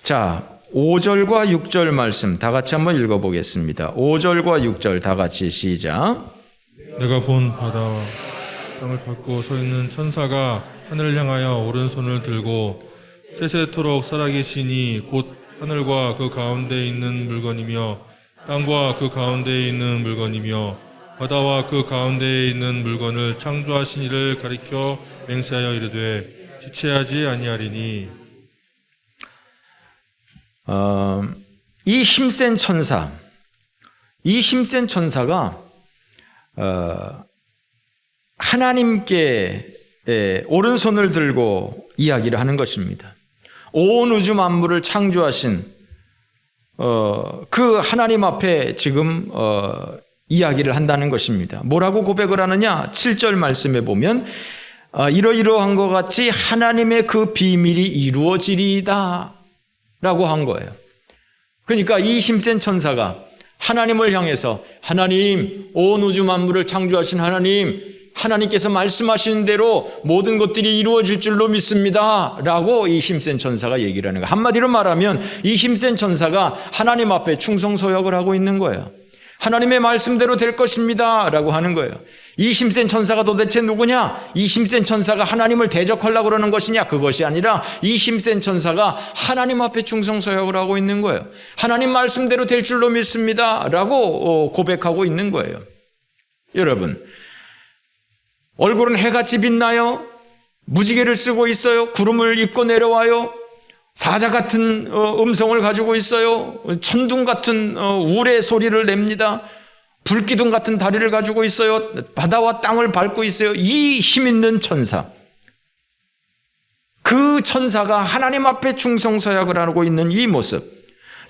자, 5절과 6절 말씀 다 같이 한번 읽어보겠습니다. 5절과 6절 다 같이 시작. 내가 본 바다와 땅을 밟고 서 있는 천사가 하늘을 향하여 오른손을 들고 세세토록 살아계시니 곧 하늘과 그 가운데 있는 물건이며 땅과 그 가운데 있는 물건이며 바다와 그 가운데 있는 물건을 창조하신 이를 가리켜 맹세하여 이르되 지체하지 아니하리니. 이 힘센 천사가 하나님께 오른손을 들고 이야기를 하는 것입니다. 온 우주 만물을 창조하신 그 하나님 앞에 지금 이야기를 한다는 것입니다. 뭐라고 고백을 하느냐? 7절 말씀에 보면 이러이러한 것 같이 하나님의 그 비밀이 이루어지리이다 라고 한 거예요. 그러니까 이 힘센 천사가 하나님을 향해서 하나님, 온 우주 만물을 창조하신 하나님께서 말씀하시는 대로 모든 것들이 이루어질 줄로 믿습니다 라고 이 힘센 천사가 얘기를 하는 거예요. 한마디로 말하면 이 힘센 천사가 하나님 앞에 충성서역을 하고 있는 거예요. 하나님의 말씀대로 될 것입니다 라고 하는 거예요. 이 힘센 천사가 도대체 누구냐? 이 힘센 천사가 하나님을 대적하려고 그러는 것이냐? 그것이 아니라 이 힘센 천사가 하나님 앞에 충성서역을 하고 있는 거예요. 하나님 말씀대로 될 줄로 믿습니다 라고 고백하고 있는 거예요. 여러분, 얼굴은 해같이 빛나요? 무지개를 쓰고 있어요? 구름을 입고 내려와요? 사자 같은 음성을 가지고 있어요. 천둥 같은 우레 소리를 냅니다. 불기둥 같은 다리를 가지고 있어요. 바다와 땅을 밟고 있어요. 이 힘있는 천사, 그 천사가 하나님 앞에 충성서약을 하고 있는 이 모습,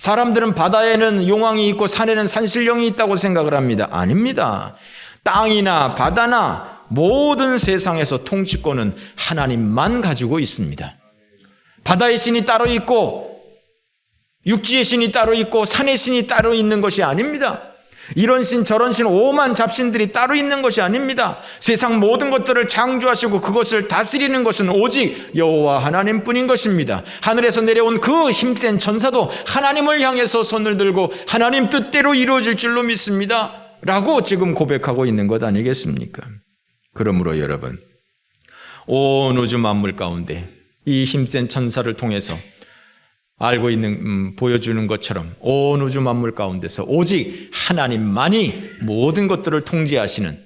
사람들은 바다에는 용왕이 있고 산에는 산신령이 있다고 생각을 합니다. 아닙니다. 땅이나 바다나 모든 세상에서 통치권은 하나님만 가지고 있습니다. 바다의 신이 따로 있고 육지의 신이 따로 있고 산의 신이 따로 있는 것이 아닙니다. 이런 신 저런 신 오만 잡신들이 따로 있는 것이 아닙니다. 세상 모든 것들을 창조하시고 그것을 다스리는 것은 오직 여호와 하나님뿐인 것입니다. 하늘에서 내려온 그 힘센 천사도 하나님을 향해서 손을 들고 하나님 뜻대로 이루어질 줄로 믿습니다 라고 지금 고백하고 있는 것 아니겠습니까? 그러므로 여러분, 온 우주 만물 가운데 이 힘센 천사를 통해서 알고 있는 보여주는 것처럼 온 우주 만물 가운데서 오직 하나님만이 모든 것들을 통제하시는,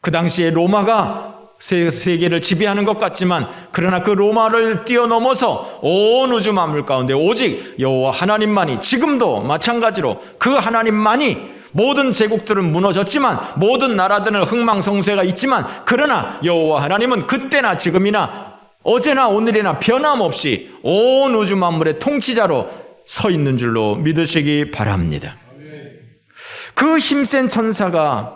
그 당시에 로마가 세계를 지배하는 것 같지만 그러나 그 로마를 뛰어넘어서 온 우주 만물 가운데 오직 여호와 하나님만이, 지금도 마찬가지로 그 하나님만이, 모든 제국들은 무너졌지만 모든 나라들은 흥망성쇠가 있지만 그러나 여호와 하나님은 그때나 지금이나 어제나 오늘이나 변함없이 온 우주 만물의 통치자로 서 있는 줄로 믿으시기 바랍니다. 그 힘센 천사가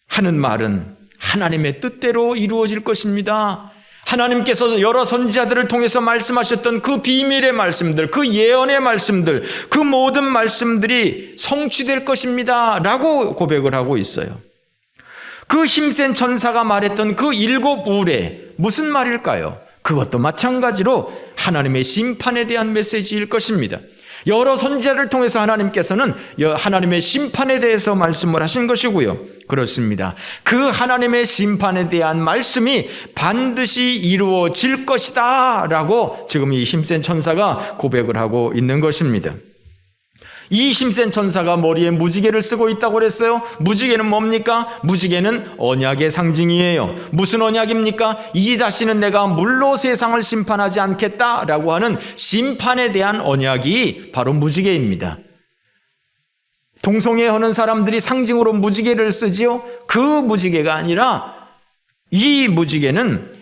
하는 말은 하나님의 뜻대로 이루어질 것입니다. 하나님께서 여러 선지자들을 통해서 말씀하셨던 그 비밀의 말씀들, 그 예언의 말씀들, 그 모든 말씀들이 성취될 것입니다 라고 고백을 하고 있어요. 그 힘센 천사가 말했던 그 7 우레, 무슨 말일까요? 그것도 마찬가지로 하나님의 심판에 대한 메시지일 것입니다. 여러 선지자를 통해서 하나님께서는 하나님의 심판에 대해서 말씀을 하신 것이고요. 그렇습니다. 그 하나님의 심판에 대한 말씀이 반드시 이루어질 것이다 라고 지금 이 힘센 천사가 고백을 하고 있는 것입니다. 이 힘센 천사가 머리에 무지개를 쓰고 있다고 그랬어요. 무지개는 뭡니까? 무지개는 언약의 상징이에요. 무슨 언약입니까? 이 다시는 내가 물로 세상을 심판하지 않겠다라고 하는 심판에 대한 언약이 바로 무지개입니다. 동성애 하는 사람들이 상징으로 무지개를 쓰지요. 그 무지개가 아니라 이 무지개는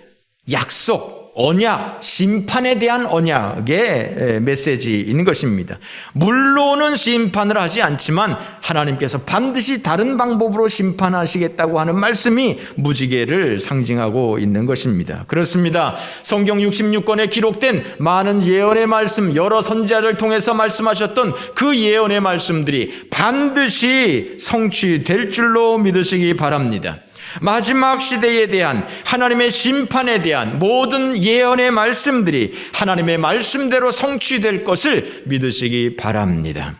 약속, 언약, 심판에 대한 언약의 메시지인 것입니다. 물로는 심판을 하지 않지만 하나님께서 반드시 다른 방법으로 심판하시겠다고 하는 말씀이 무지개를 상징하고 있는 것입니다. 그렇습니다. 성경 66권에 기록된 많은 예언의 말씀, 여러 선지자를 통해서 말씀하셨던 그 예언의 말씀들이 반드시 성취될 줄로 믿으시기 바랍니다. 마지막 시대에 대한 하나님의 심판에 대한 모든 예언의 말씀들이 하나님의 말씀대로 성취될 것을 믿으시기 바랍니다.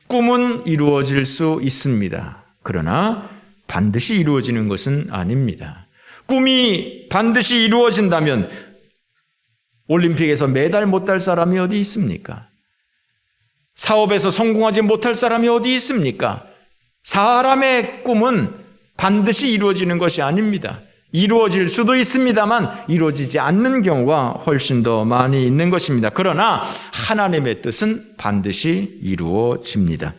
꿈은 이루어질 수 있습니다. 그러나 반드시 이루어지는 것은 아닙니다. 꿈이 반드시 이루어진다면 올림픽에서 메달 못 딸 사람이 어디 있습니까? 사업에서 성공하지 못할 사람이 어디 있습니까? 사람의 꿈은 반드시 이루어지는 것이 아닙니다. 이루어질 수도 있습니다만 이루어지지 않는 경우가 훨씬 더 많이 있는 것입니다. 그러나 하나님의 뜻은 반드시 이루어집니다.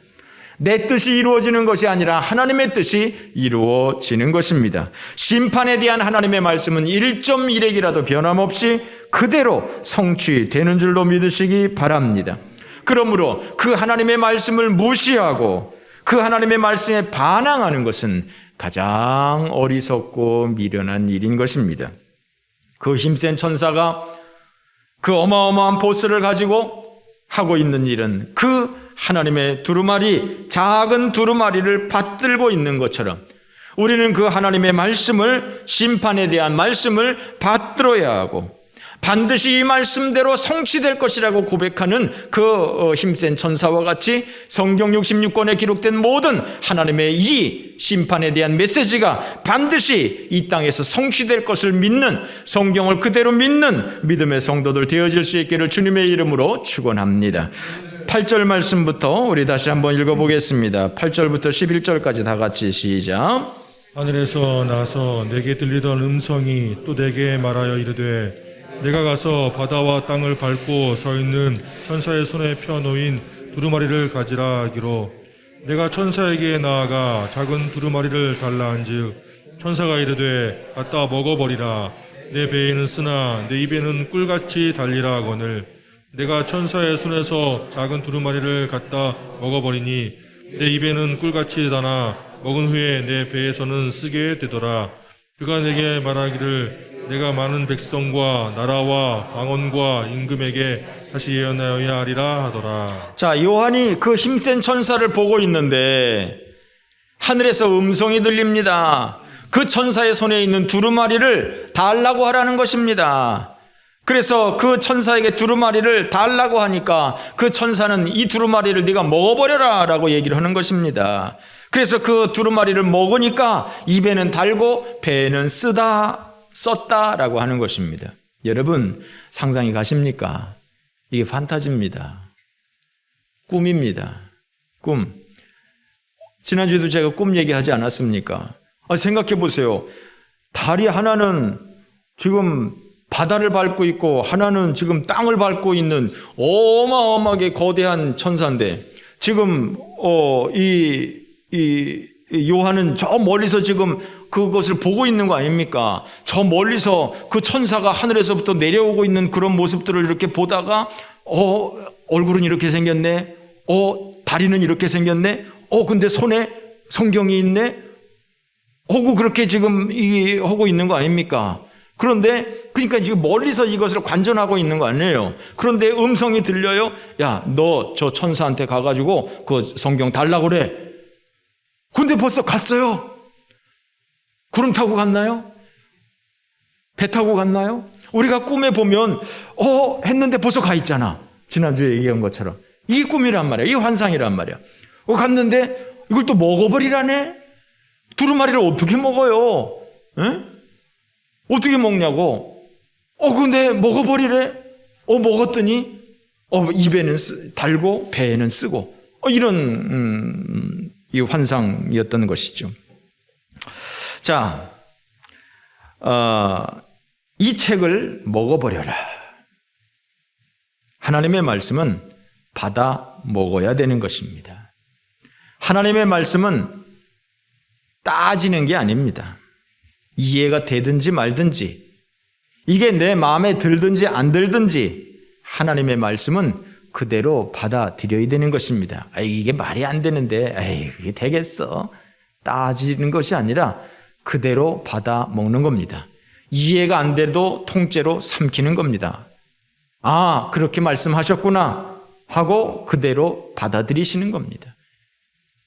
내 뜻이 이루어지는 것이 아니라 하나님의 뜻이 이루어지는 것입니다. 심판에 대한 하나님의 말씀은 1.1핵이라도 변함없이 그대로 성취되는 줄로 믿으시기 바랍니다. 그러므로 그 하나님의 말씀을 무시하고 그 하나님의 말씀에 반항하는 것은 가장 어리석고 미련한 일인 것입니다. 그 힘센 천사가 그 어마어마한 보스를 가지고 하고 있는 일은 그 하나님의 두루마리, 작은 두루마리를 받들고 있는 것처럼 우리는 그 하나님의 말씀을, 심판에 대한 말씀을 받들어야 하고 반드시 이 말씀대로 성취될 것이라고 고백하는 그 힘센 천사와 같이 성경 66권에 기록된 모든 하나님의 이 심판에 대한 메시지가 반드시 이 땅에서 성취될 것을 믿는, 성경을 그대로 믿는 믿음의 성도들 되어질 수 있기를 주님의 이름으로 축원합니다. 8절 말씀부터 우리 다시 한번 읽어보겠습니다. 8절부터 11절까지 다 같이 시작. 하늘에서 나서 내게 들리던 음성이 또 내게 말하여 이르되 내가 가서 바다와 땅을 밟고 서 있는 천사의 손에 펴놓인 두루마리를 가지라 하기로 내가 천사에게 나아가 작은 두루마리를 달라 한즉 천사가 이르되 갖다 먹어버리라. 내 배에는 쓰나 내 입에는 꿀같이 달리라 하거늘 내가 천사의 손에서 작은 두루마리를 갖다 먹어버리니 내 입에는 꿀같이 다나 먹은 후에 내 배에서는 쓰게 되더라. 그가 내게 말하기를 내가 많은 백성과 나라와 방언과 임금에게 다시 예언하여야 하리라 하더라. 자, 요한이 그 힘센 천사를 보고 있는데 하늘에서 음성이 들립니다. 그 천사의 손에 있는 두루마리를 달라고 하라는 것입니다. 그래서 그 천사에게 두루마리를 달라고 하니까 그 천사는 이 두루마리를 네가 먹어버려라 라고 얘기를 하는 것입니다. 그래서 그 두루마리를 먹으니까 입에는 달고 배에는 썼다라고 하는 것입니다. 여러분 상상이 가십니까? 이게 판타지입니다. 꿈입니다. 꿈. 지난주에도 제가 꿈 얘기하지 않았습니까? 생각해 보세요. 달이 하나는 지금 바다를 밟고 있고 하나는 지금 땅을 밟고 있는 어마어마하게 거대한 천사인데 지금 이 요한은 저 멀리서 지금 그것을 보고 있는 거 아닙니까? 저 멀리서 그 천사가 하늘에서부터 내려오고 있는 그런 모습들을 이렇게 보다가 얼굴은 이렇게 생겼네. 다리는 이렇게 생겼네. 근데 손에 성경이 있네. 하고 그렇게 지금 하고 있는 거 아닙니까? 그런데 그러니까 지금 멀리서 이것을 관전하고 있는 거 아니에요. 그런데 음성이 들려요. 야, 너 저 천사한테 가가지고 그 성경 달라고 그래. 근데 벌써 갔어요. 구름 타고 갔나요? 배 타고 갔나요? 우리가 꿈에 보면 했는데 벌써 가 있잖아. 지난주에 얘기한 것처럼. 이게 꿈이란 말이야. 이게 환상이란 말이야. 갔는데 이걸 또 먹어버리라네. 두루마리를 어떻게 먹어요? 에? 어떻게 먹냐고. 근데 먹어버리래. 먹었더니 입에는 달고 배에는 쓰고 이런 이 환상이었던 것이죠. 자, 이 책을 먹어버려라. 하나님의 말씀은 받아 먹어야 되는 것입니다. 하나님의 말씀은 따지는 게 아닙니다. 이해가 되든지 말든지 이게 내 마음에 들든지 안 들든지 하나님의 말씀은 그대로 받아들여야 되는 것입니다. 이게 말이 안 되는데 그게 되겠어? 따지는 것이 아니라 그대로 받아 먹는 겁니다. 이해가 안 돼도 통째로 삼키는 겁니다. 그렇게 말씀하셨구나 하고 그대로 받아들이시는 겁니다.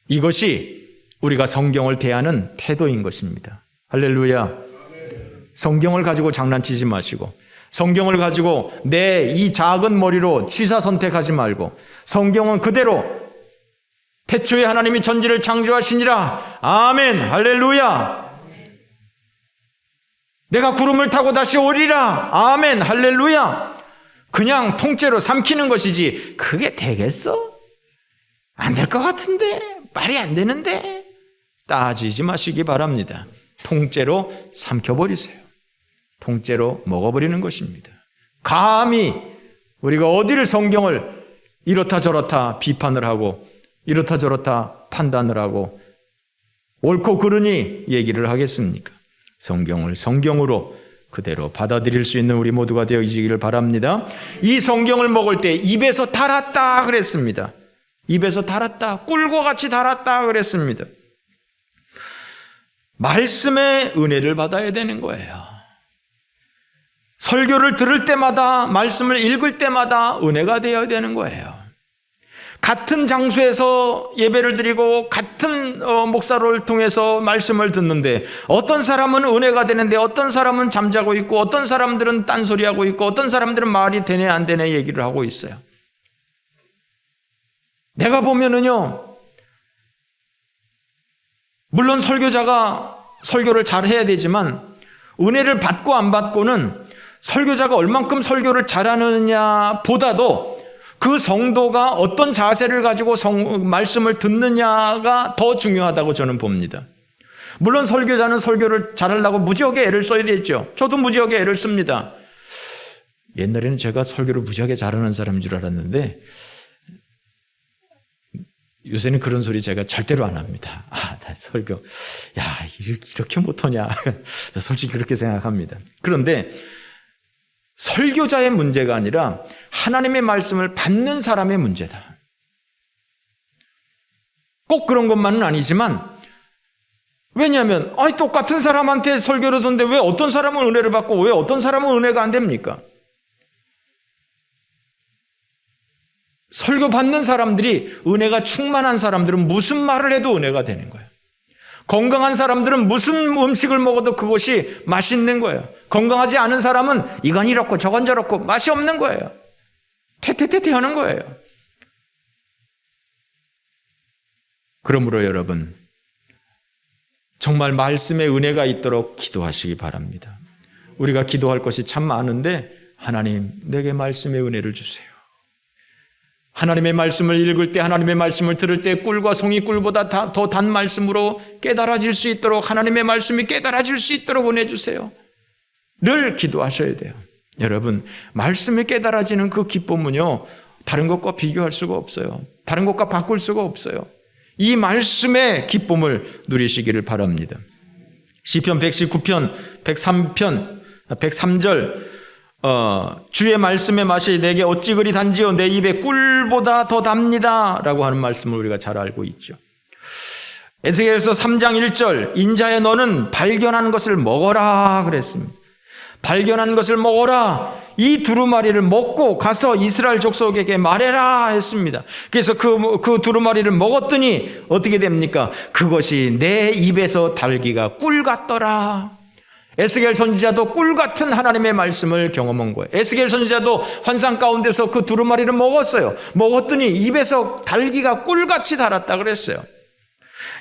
이것이 우리가 성경을 대하는 태도인 것입니다. 할렐루야. 성경을 가지고 장난치지 마시고 성경을 가지고 내 이 작은 머리로 취사 선택하지 말고 성경은 그대로 태초에 하나님이 천지를 창조하시니라. 아멘. 할렐루야. 내가 구름을 타고 다시 오리라. 아멘. 할렐루야. 그냥 통째로 삼키는 것이지 그게 되겠어? 안 될 것 같은데 말이 안 되는데 따지지 마시기 바랍니다. 통째로 삼켜버리세요. 통째로 먹어버리는 것입니다. 감히 우리가 어디를 성경을 이렇다 저렇다 비판을 하고 이렇다 저렇다 판단을 하고 옳고 그르니 얘기를 하겠습니까? 성경을 성경으로 그대로 받아들일 수 있는 우리 모두가 되어지기를 바랍니다. 이 성경을 먹을 때 입에서 달았다 그랬습니다. 입에서 달았다. 꿀과 같이 달았다 그랬습니다. 말씀의 은혜를 받아야 되는 거예요. 설교를 들을 때마다 말씀을 읽을 때마다 은혜가 되어야 되는 거예요. 같은 장소에서 예배를 드리고 같은 목사를 통해서 말씀을 듣는데 어떤 사람은 은혜가 되는데 어떤 사람은 잠자고 있고 어떤 사람들은 딴소리하고 있고 어떤 사람들은 말이 되네 안 되네 얘기를 하고 있어요. 내가 보면은요, 물론 설교자가 설교를 잘 해야 되지만 은혜를 받고 안 받고는 설교자가 얼만큼 설교를 잘하느냐 보다도 그 성도가 어떤 자세를 가지고 말씀을 듣느냐가 더 중요하다고 저는 봅니다. 물론 설교자는 설교를 잘하려고 무지하게 애를 써야 되죠. 저도 무지하게 애를 씁니다. 옛날에는 제가 설교를 무지하게 잘하는 사람인 줄 알았는데 요새는 그런 소리 제가 절대로 안 합니다. 나 설교, 야, 이렇게 못하냐. 솔직히 그렇게 생각합니다. 그런데 설교자의 문제가 아니라 하나님의 말씀을 받는 사람의 문제다. 꼭 그런 것만은 아니지만, 왜냐하면 똑같은 사람한테 설교를 듣는데 왜 어떤 사람은 은혜를 받고 왜 어떤 사람은 은혜가 안 됩니까? 설교 받는 사람들이, 은혜가 충만한 사람들은 무슨 말을 해도 은혜가 되는 거예요. 건강한 사람들은 무슨 음식을 먹어도 그것이 맛있는 거예요. 건강하지 않은 사람은 이건 이렇고 저건 저렇고 맛이 없는 거예요. 퇴퇴퇴퇴 하는 거예요. 그러므로 여러분, 정말 말씀에 은혜가 있도록 기도하시기 바랍니다. 우리가 기도할 것이 참 많은데, 하나님, 내게 말씀의 은혜를 주세요. 하나님의 말씀을 읽을 때, 하나님의 말씀을 들을 때 꿀과 송이 꿀보다 더 단 말씀으로 깨달아질 수 있도록, 하나님의 말씀이 깨달아질 수 있도록 은혜 주세요. 늘 기도하셔야 돼요. 여러분, 말씀이 깨달아지는 그 기쁨은요, 다른 것과 비교할 수가 없어요. 다른 것과 바꿀 수가 없어요. 이 말씀의 기쁨을 누리시기를 바랍니다. 시편 119편 103절 주의 말씀의 맛이 내게 어찌 그리 단지요 내 입에 꿀보다 더 답니다 라고 하는 말씀을 우리가 잘 알고 있죠. 에스겔서 3장 1절 인자야 너는 발견한 것을 먹어라 그랬습니다. 발견한 것을 먹어라. 이 두루마리를 먹고 가서 이스라엘 족속에게 말해라 했습니다. 그래서 그 두루마리를 먹었더니 어떻게 됩니까? 그것이 내 입에서 달기가 꿀 같더라. 에스겔 선지자도 꿀 같은 하나님의 말씀을 경험한 거예요. 에스겔 선지자도 환상 가운데서 그 두루마리를 먹었어요. 먹었더니 입에서 달기가 꿀같이 달았다 그랬어요.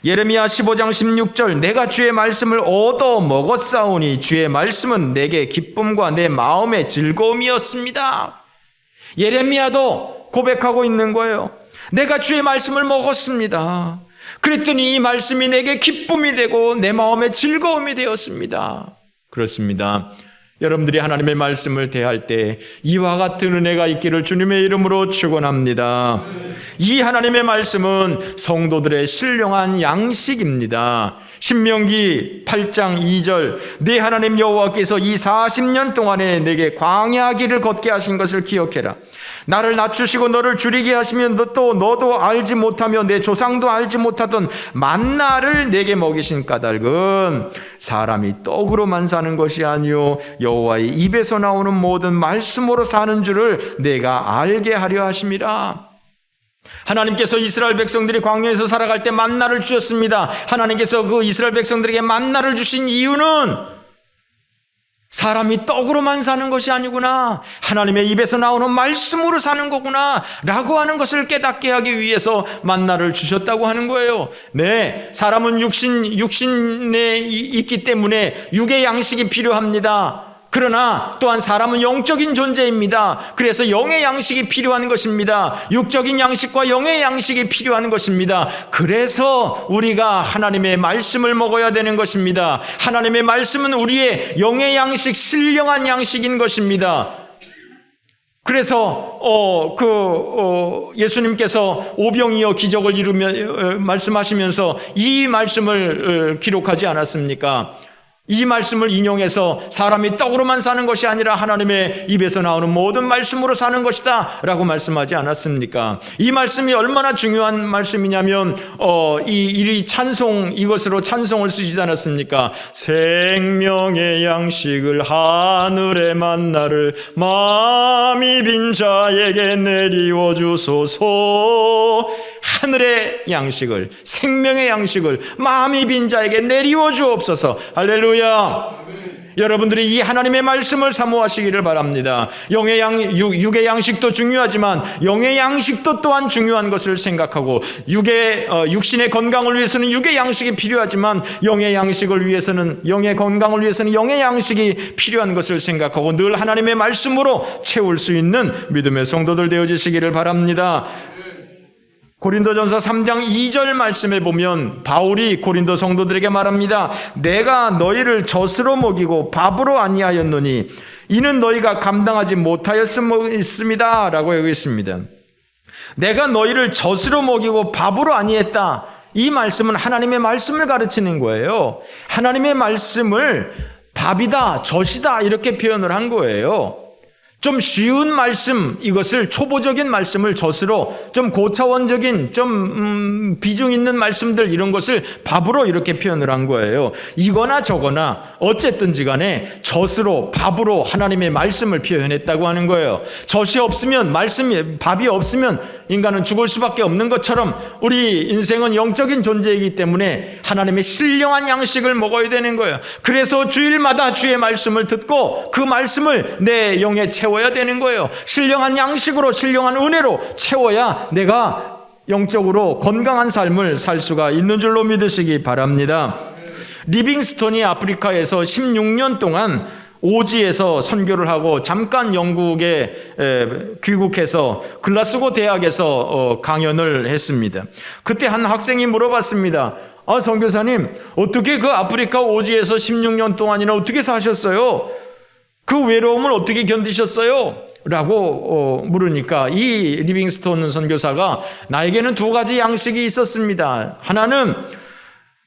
예레미야 15장 16절 내가 주의 말씀을 얻어 먹었사오니 주의 말씀은 내게 기쁨과 내 마음의 즐거움이었습니다. 예레미야도 고백하고 있는 거예요. 내가 주의 말씀을 먹었습니다. 그랬더니 이 말씀이 내게 기쁨이 되고 내 마음의 즐거움이 되었습니다. 그렇습니다. 여러분들이 하나님의 말씀을 대할 때 이와 같은 은혜가 있기를 주님의 이름으로 축원합니다. 이 하나님의 말씀은 성도들의 신령한 양식입니다. 신명기 8장 2절 네 하나님 여호와께서 이 40년 동안에 내게 광야 길을 걷게 하신 것을 기억해라. 나를 낮추시고 너를 줄이게 하시면 너도 알지 못하며 내 조상도 알지 못하던 만나를 내게 먹이신 까닭은 사람이 떡으로만 사는 것이 아니요 여호와의 입에서 나오는 모든 말씀으로 사는 줄을 내가 알게 하려 하심이라. 하나님께서 이스라엘 백성들이 광야에서 살아갈 때 만나를 주셨습니다. 하나님께서 그 이스라엘 백성들에게 만나를 주신 이유는 사람이 떡으로만 사는 것이 아니구나, 하나님의 입에서 나오는 말씀으로 사는 거구나 라고 하는 것을 깨닫게 하기 위해서 만나를 주셨다고 하는 거예요. 네, 사람은 육신에 있기 때문에 육의 양식이 필요합니다. 그러나 또한 사람은 영적인 존재입니다. 그래서 영의 양식이 필요한 것입니다. 육적인 양식과 영의 양식이 필요한 것입니다. 그래서 우리가 하나님의 말씀을 먹어야 되는 것입니다. 하나님의 말씀은 우리의 영의 양식, 신령한 양식인 것입니다. 그래서 예수님께서 오병이어 기적을 이루며 말씀하시면서 이 말씀을 기록하지 않았습니까? 이 말씀을 인용해서 사람이 떡으로만 사는 것이 아니라 하나님의 입에서 나오는 모든 말씀으로 사는 것이다 라고 말씀하지 않았습니까? 이 말씀이 얼마나 중요한 말씀이냐면 이 찬송, 이것으로 찬송을 쓰지 않았습니까? 생명의 양식을 하늘의 만나를 마음이 빈 자에게 내리워 주소서. 하늘의 양식을, 생명의 양식을 마음이 빈 자에게 내리워 주옵소서. 할렐루야. 여러분들이 이 하나님의 말씀을 사모하시기를 바랍니다. 육의 양식도 중요하지만 영의 양식도 또한 중요한 것을 생각하고, 육신의 건강을 위해서는 육의 양식이 필요하지만 영의 양식을 위해서는, 영의 건강을 위해서는 영의 양식이 필요한 것을 생각하고 늘 하나님의 말씀으로 채울 수 있는 믿음의 성도들 되어지시기를 바랍니다. 고린도전서 3장 2절 말씀에 보면 바울이 고린도 성도들에게 말합니다. 내가 너희를 젖으로 먹이고 밥으로 아니하였노니 이는 너희가 감당하지 못하였음이다 라고 하고 있습니다. 내가 너희를 젖으로 먹이고 밥으로 아니했다. 이 말씀은 하나님의 말씀을 가르치는 거예요. 하나님의 말씀을 밥이다, 젖이다 이렇게 표현을 한 거예요. 좀 쉬운 말씀, 이것을 초보적인 말씀을 젖으로, 좀 고차원적인, 좀 비중 있는 말씀들, 이런 것을 밥으로 이렇게 표현을 한 거예요. 이거나 저거나 어쨌든지 간에 젖으로, 밥으로 하나님의 말씀을 표현했다고 하는 거예요. 젖이 없으면, 밥이 없으면 인간은 죽을 수밖에 없는 것처럼 우리 인생은 영적인 존재이기 때문에 하나님의 신령한 양식을 먹어야 되는 거예요. 그래서 주일마다 주의 말씀을 듣고 그 말씀을 내 영에 채워야 되는 거예요. 신령한 양식으로, 신령한 은혜로 채워야 내가 영적으로 건강한 삶을 살 수가 있는 줄로 믿으시기 바랍니다. 리빙스톤이 아프리카에서 16년 동안 오지에서 선교를 하고 잠깐 영국에 귀국해서 글라스고 대학에서 강연을 했습니다. 그때 한 학생이 물어봤습니다. 선교사님, 어떻게 그 아프리카 오지에서 16년 동안이나 어떻게 사셨어요? 그 외로움을 어떻게 견디셨어요? 라고 물으니까 이 리빙스톤 선교사가 나에게는 두 가지 양식이 있었습니다. 하나는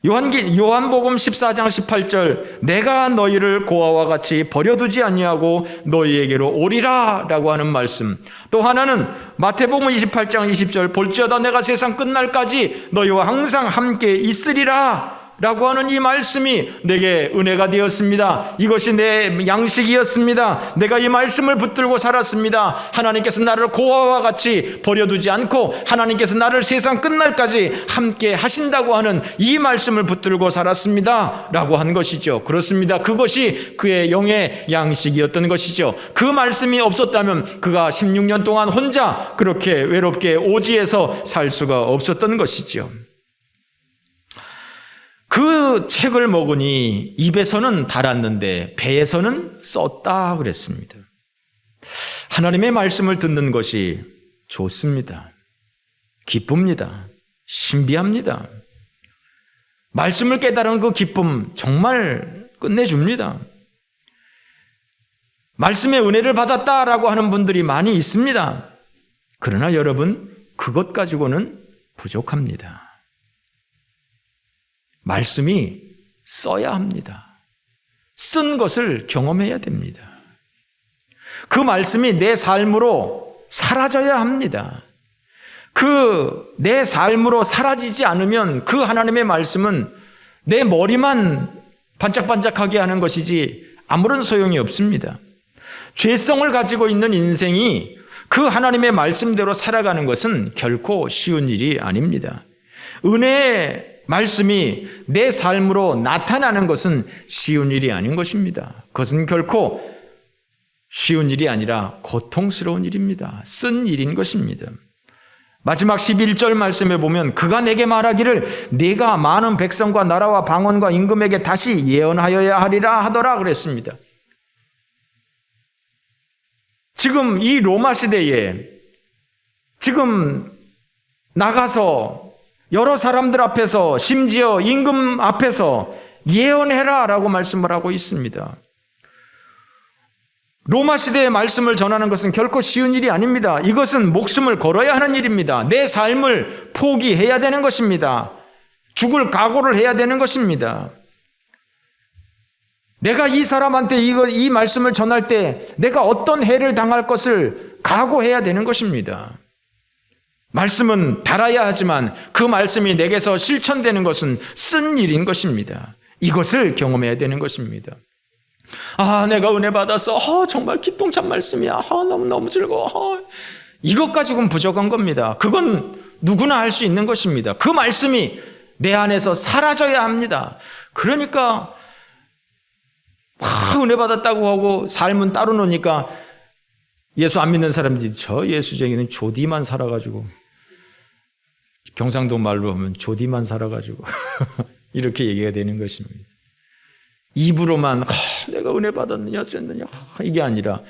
요한복음 14장 18절, 내가 너희를 고아와 같이 버려두지 아니하고 너희에게로 오리라 라고 하는 말씀. 또 하나는 마태복음 28장 20절, 볼지어다 내가 세상 끝날까지 너희와 항상 함께 있으리라 라고 하는 이 말씀이 내게 은혜가 되었습니다. 이것이 내 양식이었습니다. 내가 이 말씀을 붙들고 살았습니다. 하나님께서 나를 고아와 같이 버려두지 않고 하나님께서 나를 세상 끝날까지 함께 하신다고 하는 이 말씀을 붙들고 살았습니다 라고 한 것이죠. 그렇습니다. 그것이 그의 영의 양식이었던 것이죠. 그 말씀이 없었다면 그가 16년 동안 혼자 그렇게 외롭게 오지에서 살 수가 없었던 것이죠. 그 책을 먹으니 입에서는 달았는데 배에서는 썼다 그랬습니다. 하나님의 말씀을 듣는 것이 좋습니다. 기쁩니다. 신비합니다. 말씀을 깨달은 그 기쁨 정말 끝내줍니다. 말씀의 은혜를 받았다라고 하는 분들이 많이 있습니다. 그러나 여러분, 그것 가지고는 부족합니다. 말씀이 써야 합니다. 쓴 것을 경험해야 됩니다. 그 말씀이 내 삶으로 사라져야 합니다. 그 내 삶으로 사라지지 않으면 그 하나님의 말씀은 내 머리만 반짝반짝하게 하는 것이지 아무런 소용이 없습니다. 죄성을 가지고 있는 인생이 그 하나님의 말씀대로 살아가는 것은 결코 쉬운 일이 아닙니다. 은혜의 말씀이 내 삶으로 나타나는 것은 쉬운 일이 아닌 것입니다. 그것은 결코 쉬운 일이 아니라 고통스러운 일입니다. 쓴 일인 것입니다. 마지막 11절 말씀에 보면 그가 내게 말하기를 네가 많은 백성과 나라와 방언과 임금에게 다시 예언하여야 하리라 하더라 그랬습니다. 지금 이 로마 시대에 지금 나가서 여러 사람들 앞에서 심지어 임금 앞에서 예언해라 라고 말씀을 하고 있습니다. 로마 시대의 말씀을 전하는 것은 결코 쉬운 일이 아닙니다. 이것은 목숨을 걸어야 하는 일입니다. 내 삶을 포기해야 되는 것입니다. 죽을 각오를 해야 되는 것입니다. 내가 이 사람한테 이 말씀을 전할 때 내가 어떤 해를 당할 것을 각오해야 되는 것입니다. 말씀은 달아야 하지만 그 말씀이 내게서 실천되는 것은 쓴 일인 것입니다. 이것을 경험해야 되는 것입니다. 내가 은혜 받았어. 정말 기똥찬 말씀이야. 너무너무 즐거워. 이것 가지고는 부족한 겁니다. 그건 누구나 할 수 있는 것입니다. 그 말씀이 내 안에서 사라져야 합니다. 그러니까 은혜 받았다고 하고 삶은 따로 노니까 예수 안 믿는 사람들이 저 예수쟁이는 조디만 살아가지고, 경상도 말로 하면 조디만 살아가지고 이렇게 얘기가 되는 것입니다. 입으로만 내가 은혜 받았느냐 어쨌느냐 이게 아니라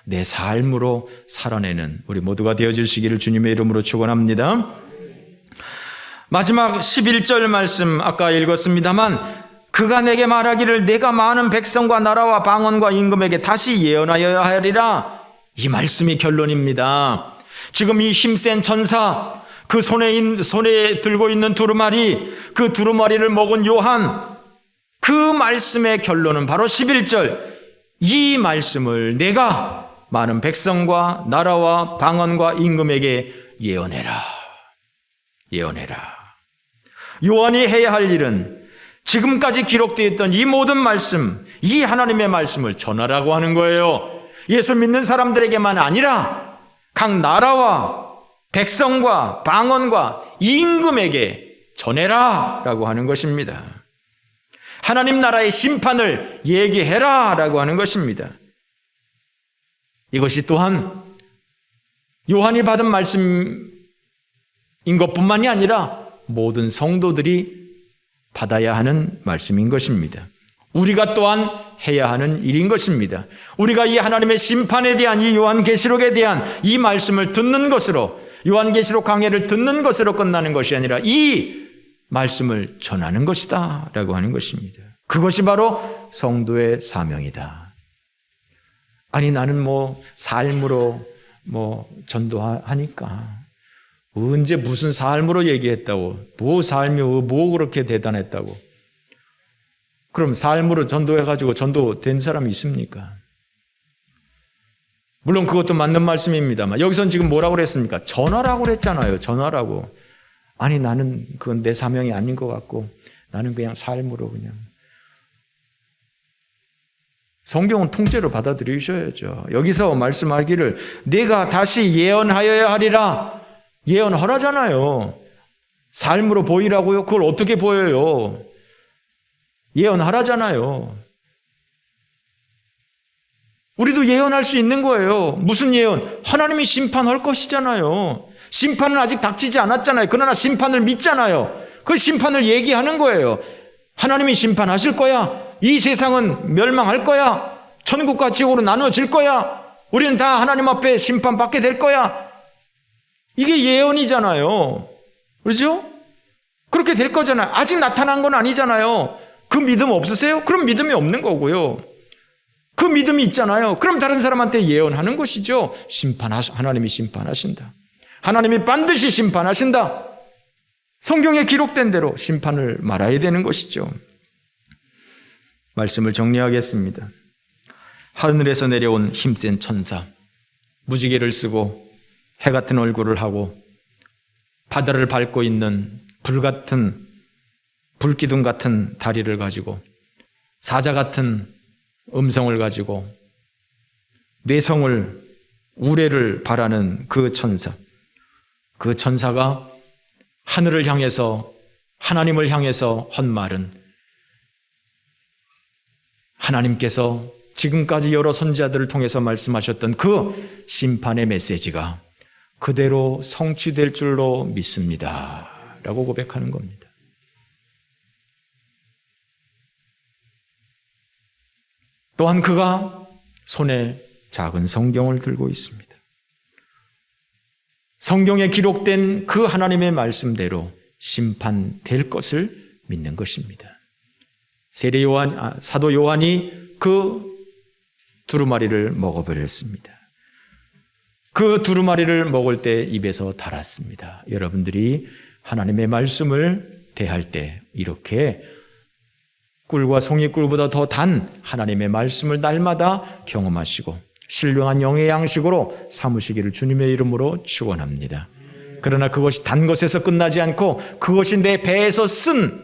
내 삶으로 살아내는 우리 모두가 되어주시기를 주님의 이름으로 축원합니다. 마지막 11절 말씀 아까 읽었습니다만 그가 내게 말하기를 내가 많은 백성과 나라와 방언과 임금에게 다시 예언하여야 하리라. 이 말씀이 결론입니다. 지금 이 힘센 천사, 그 손에 들고 있는 두루마리, 그 두루마리를 먹은 요한, 그 말씀의 결론은 바로 11절. 이 말씀을 내가 많은 백성과 나라와 방언과 임금에게 예언해라. 예언해라. 요한이 해야 할 일은 지금까지 기록되어 있던 이 모든 말씀, 이 하나님의 말씀을 전하라고 하는 거예요. 예수 믿는 사람들에게만 아니라 각 나라와 백성과 방언과 임금에게 전해라 라고 하는 것입니다. 하나님 나라의 심판을 얘기해라 라고 하는 것입니다. 이것이 또한 요한이 받은 말씀인 것뿐만이 아니라 모든 성도들이 받아야 하는 말씀인 것입니다. 우리가 또한 해야 하는 일인 것입니다. 우리가 이 하나님의 심판에 대한 이 요한계시록에 대한 이 말씀을 듣는 것으로, 요한계시록 강해를 듣는 것으로 끝나는 것이 아니라 이 말씀을 전하는 것이다 라고 하는 것입니다. 그것이 바로 성도의 사명이다. 아니 나는 삶으로 전도하니까 언제 무슨 삶으로 얘기했다고, 삶이 그렇게 대단했다고. 그럼 삶으로 전도해가지고 전도된 사람이 있습니까? 물론 그것도 맞는 말씀입니다만 여기서는 지금 뭐라고 그랬습니까? 전하라고 그랬잖아요. 전하라고. 아니 나는 그건 내 사명이 아닌 것 같고 나는 그냥 삶으로 그냥. 성경은 통째로 받아들이셔야죠. 여기서 말씀하기를 내가 다시 예언하여야 하리라. 예언하라잖아요. 삶으로 보이라고요? 그걸 어떻게 보여요? 예언하라잖아요. 우리도 예언할 수 있는 거예요. 무슨 예언? 하나님이 심판할 것이잖아요. 심판은 아직 닥치지 않았잖아요. 그러나 심판을 믿잖아요. 그 심판을 얘기하는 거예요. 하나님이 심판하실 거야. 이 세상은 멸망할 거야. 천국과 지옥으로 나누어질 거야. 우리는 다 하나님 앞에 심판받게 될 거야. 이게 예언이잖아요. 그렇죠? 그렇게 될 거잖아요. 아직 나타난 건 아니잖아요. 그 믿음 없으세요? 그럼 믿음이 없는 거고요. 그 믿음이 있잖아요. 그럼 다른 사람한테 예언하는 것이죠. 하나님이 심판하신다. 하나님이 반드시 심판하신다. 성경에 기록된 대로 심판을 말아야 되는 것이죠. 말씀을 정리하겠습니다. 하늘에서 내려온 힘센 천사, 무지개를 쓰고 해 같은 얼굴을 하고 바다를 밟고 있는 불기둥 같은 다리를 가지고 사자 같은 음성을 가지고 뇌성을 우레를 바라는 그 천사, 그 천사가 하늘을 향해서 하나님을 향해서 한 말은 하나님께서 지금까지 여러 선지자들을 통해서 말씀하셨던 그 심판의 메시지가 그대로 성취될 줄로 믿습니다 라고 고백하는 겁니다. 또한 그가 손에 작은 성경을 들고 있습니다. 성경에 기록된 그 하나님의 말씀대로 심판될 것을 믿는 것입니다. 사도 요한이 그 두루마리를 먹어버렸습니다. 그 두루마리를 먹을 때 입에서 달았습니다. 여러분들이 하나님의 말씀을 대할 때 이렇게 꿀과 송이꿀보다 더 단 하나님의 말씀을 날마다 경험하시고 신령한 영의 양식으로 삼으시기를 주님의 이름으로 축원합니다. 그러나 그것이 단 것에서 끝나지 않고 그것이 내 배에서 쓴,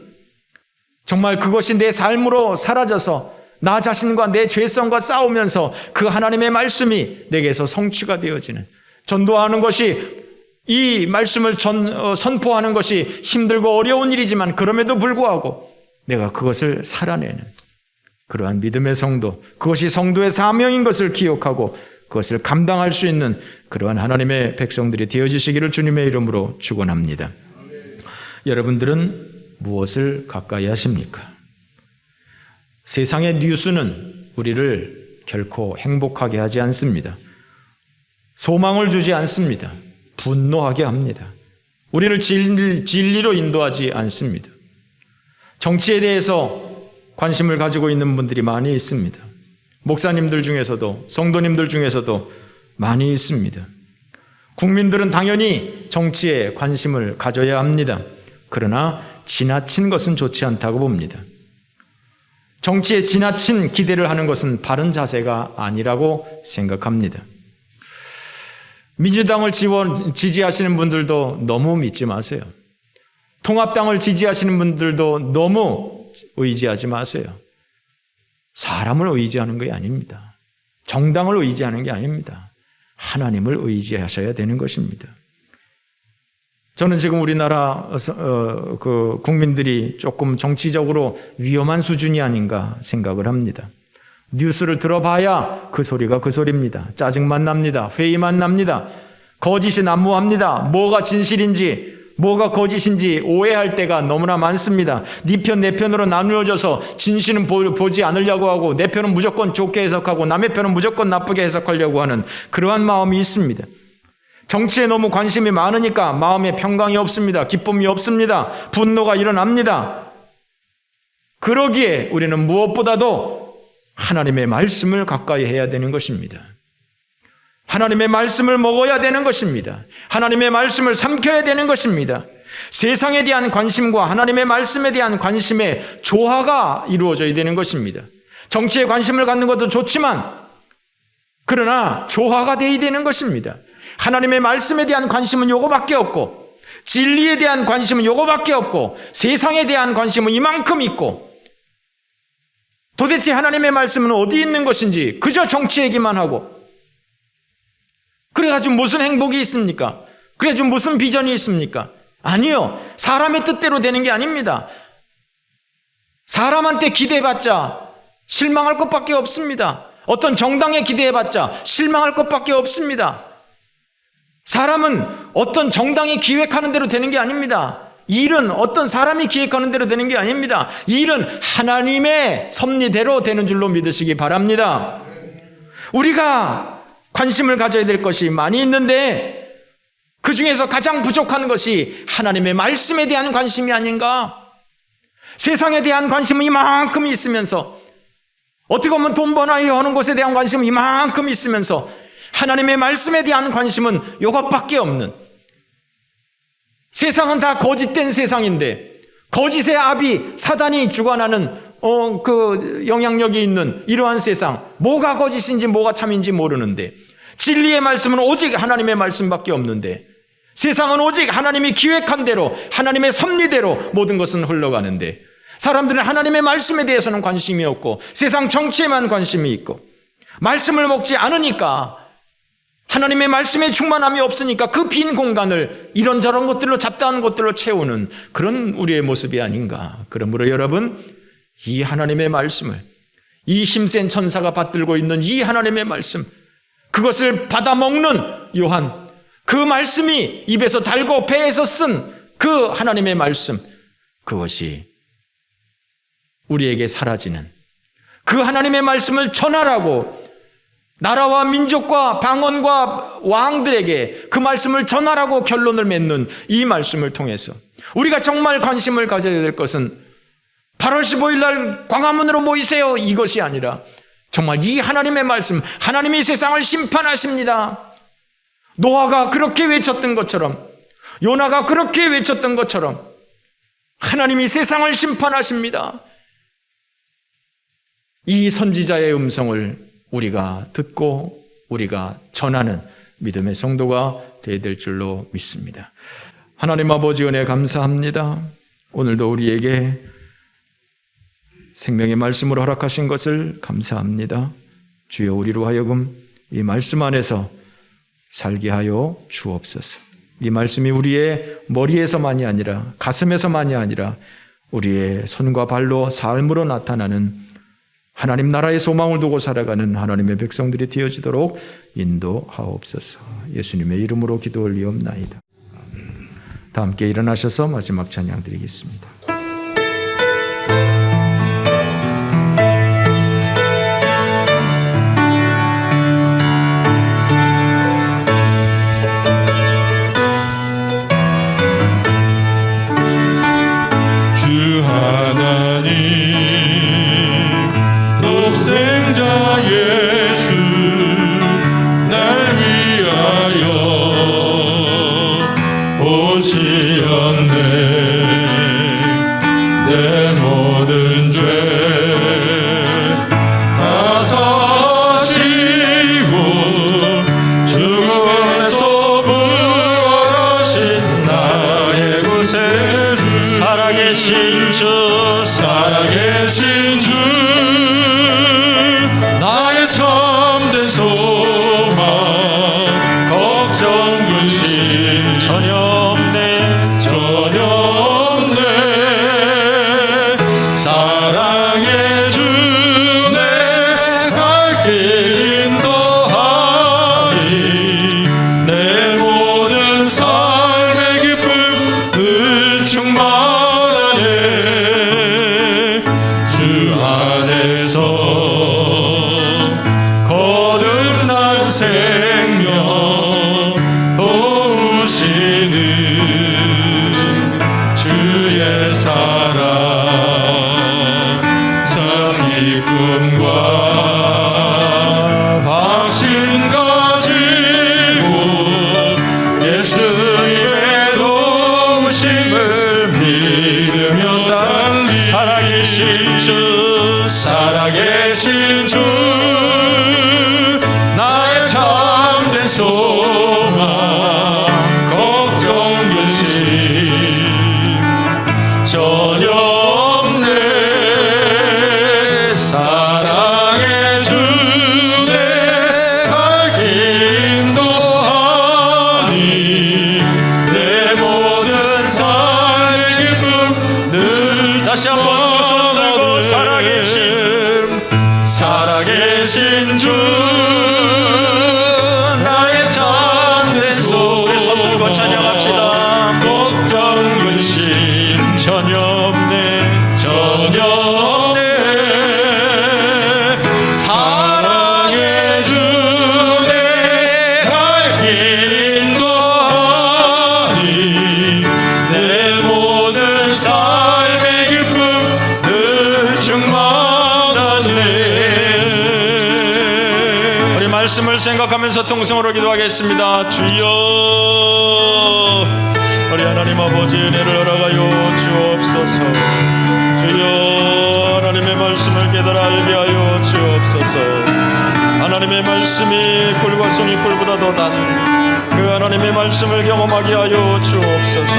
정말 그것이 내 삶으로 사라져서 나 자신과 내 죄성과 싸우면서 그 하나님의 말씀이 내게서 성취가 되어지는, 전도하는 것이, 이 말씀을 선포하는 것이 힘들고 어려운 일이지만 그럼에도 불구하고 내가 그것을 살아내는 그러한 믿음의 성도, 그것이 성도의 사명인 것을 기억하고 그것을 감당할 수 있는 그러한 하나님의 백성들이 되어지시기를 주님의 이름으로 축원합니다. 여러분들은 무엇을 가까이 하십니까? 세상의 뉴스는 우리를 결코 행복하게 하지 않습니다. 소망을 주지 않습니다. 분노하게 합니다. 우리를 진리로 인도하지 않습니다. 정치에 대해서 관심을 가지고 있는 분들이 많이 있습니다. 목사님들 중에서도 성도님들 중에서도 많이 있습니다. 국민들은 당연히 정치에 관심을 가져야 합니다. 그러나 지나친 것은 좋지 않다고 봅니다. 정치에 지나친 기대를 하는 것은 바른 자세가 아니라고 생각합니다. 민주당을 지지하시는 분들도 너무 믿지 마세요. 통합당을 지지하시는 분들도 너무 의지하지 마세요. 사람을 의지하는 게 아닙니다. 정당을 의지하는 게 아닙니다. 하나님을 의지하셔야 되는 것입니다. 저는 지금 우리나라 국민들이 조금 정치적으로 위험한 수준이 아닌가 생각을 합니다. 뉴스를 들어봐야 그 소리가 그 소리입니다. 짜증만 납니다. 회의만 납니다. 거짓이 난무합니다. 뭐가 진실인지 뭐가 거짓인지 오해할 때가 너무나 많습니다. 네 편 내 편으로 나누어져서 진실은 보지 않으려고 하고 내 편은 무조건 좋게 해석하고 남의 편은 무조건 나쁘게 해석하려고 하는 그러한 마음이 있습니다. 정치에 너무 관심이 많으니까 마음에 평강이 없습니다. 기쁨이 없습니다. 분노가 일어납니다. 그러기에 우리는 무엇보다도 하나님의 말씀을 가까이 해야 되는 것입니다. 하나님의 말씀을 먹어야 되는 것입니다. 하나님의 말씀을 삼켜야 되는 것입니다. 세상에 대한 관심과 하나님의 말씀에 대한 관심의 조화가 이루어져야 되는 것입니다. 정치에 관심을 갖는 것도 좋지만 그러나 조화가 되어야 되는 것입니다. 하나님의 말씀에 대한 관심은 요거밖에 없고 진리에 대한 관심은 요거밖에 없고 세상에 대한 관심은 이만큼 있고 도대체 하나님의 말씀은 어디 있는 것인지 그저 정치 얘기만 하고 그래가지고 무슨 행복이 있습니까? 그래가지고 무슨 비전이 있습니까? 아니요. 사람의 뜻대로 되는 게 아닙니다. 사람한테 기대해봤자 실망할 것밖에 없습니다. 어떤 정당에 기대해봤자 실망할 것밖에 없습니다. 사람은 어떤 정당이 기획하는 대로 되는 게 아닙니다. 일은 어떤 사람이 기획하는 대로 되는 게 아닙니다. 일은 하나님의 섭리대로 되는 줄로 믿으시기 바랍니다. 우리가 관심을 가져야 될 것이 많이 있는데 그 중에서 가장 부족한 것이 하나님의 말씀에 대한 관심이 아닌가? 세상에 대한 관심은 이만큼 있으면서 어떻게 보면 돈 버나요 하는 것에 대한 관심은 이만큼 있으면서 하나님의 말씀에 대한 관심은 이것밖에 없는 세상은 다 거짓된 세상인데 거짓의 아비 사단이 주관하는 그 영향력이 있는 이러한 세상 뭐가 거짓인지 뭐가 참인지 모르는데 진리의 말씀은 오직 하나님의 말씀밖에 없는데 세상은 오직 하나님이 기획한 대로 하나님의 섭리대로 모든 것은 흘러가는데 사람들은 하나님의 말씀에 대해서는 관심이 없고 세상 정치에만 관심이 있고 말씀을 먹지 않으니까 하나님의 말씀에 충만함이 없으니까 그 빈 공간을 이런저런 것들로 잡다한 것들로 채우는 그런 우리의 모습이 아닌가. 그러므로 여러분 이 하나님의 말씀을 이 힘센 천사가 받들고 있는 이 하나님의 말씀 그것을 받아먹는 요한 그 말씀이 입에서 달고 배에서 쓴 그 하나님의 말씀 그것이 우리에게 사라지는 그 하나님의 말씀을 전하라고 나라와 민족과 방언과 왕들에게 그 말씀을 전하라고 결론을 맺는 이 말씀을 통해서 우리가 정말 관심을 가져야 될 것은 8월 15일 날 광화문으로 모이세요 이것이 아니라 정말 이 하나님의 말씀 하나님이 세상을 심판하십니다. 노아가 그렇게 외쳤던 것처럼 요나가 그렇게 외쳤던 것처럼 하나님이 세상을 심판하십니다. 이 선지자의 음성을 우리가 듣고 우리가 전하는 믿음의 성도가 되어야 될 줄로 믿습니다. 하나님 아버지 은혜 감사합니다. 오늘도 우리에게 생명의 말씀으로 허락하신 것을 감사합니다. 주여 우리로 하여금 이 말씀 안에서 살게 하여 주옵소서. 이 말씀이 우리의 머리에서만이 아니라 가슴에서만이 아니라 우리의 손과 발로 삶으로 나타나는 하나님 나라의 소망을 두고 살아가는 하나님의 백성들이 되어지도록 인도하옵소서. 예수님의 이름으로 기도 올리옵나이다. 다 함께 일어나셔서 마지막 찬양 드리겠습니다. 주 하나님 독생자 예수 날 위하여 오시었네. 내 모든 죄 다 사시고 죽음에서 살아계신 주 살아계신 주 나의 참된 소망 걱정 근심 전혀 없네 전혀 없네 사랑의 주 내 갈 길 인도하니 내 모든 삶의 기쁨 늘 충만하네 주 안에서 거듭난 생명 도우시는 주의 사랑 참 기쁨과 확신 가지고 예수님의 도우심을 믿으며 살아계신 주 살아계신 주 나의 참된 소망 걱정 근심 전혀 없네 사랑의 주 내 갈 길 인도하니 내 모든 삶의 기쁨 늘 다시 한번 두 손 들고 살아계신 주 나의 참된 소망 우리 손 들고 찬양합시다. 걱정 근심 전혀 없네 전혀 없네 사랑의 주 내 갈 길 인도하니 내 모든 삶의 기쁨 늘 충만하네 우리 말씀을 생각하면서 통성으로 기도하겠습니다. 주여 우리 하나님 아버지 은혜를 허락하여 주옵소서. 주여 하나님의 말씀을 깨달아 알게 하여 주옵소서. 하나님의 말씀이 꿀과 송이 꿀보다 더 단 그 하나님의 말씀을 경험하게 하여 주옵소서.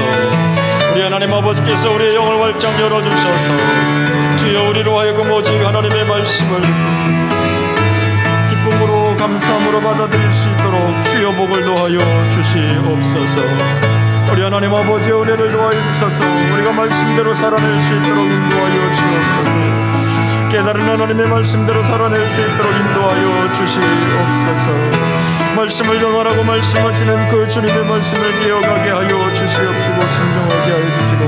우리 하나님 아버지께서 우리의 영을 활짝 열어주셔서 주여 우리로 하여금 오직 하나님의 말씀을 기쁨으로 감사함으로 받아들일 수 있도록 주여 복을 도하여 주시옵소서. 우리 하나님 아버지의 은혜를 도하여 주셔서 우리가 말씀대로 살아낼 수 있도록 인도하여 주옵소서. 깨달은 하나님의 말씀대로 살아낼 수 있도록 인도하여 주시옵소서. 말씀을 전하라고 말씀하시는 그 주님의 말씀을 기억하게 하여 주시옵시고 순종하게 하여 주시고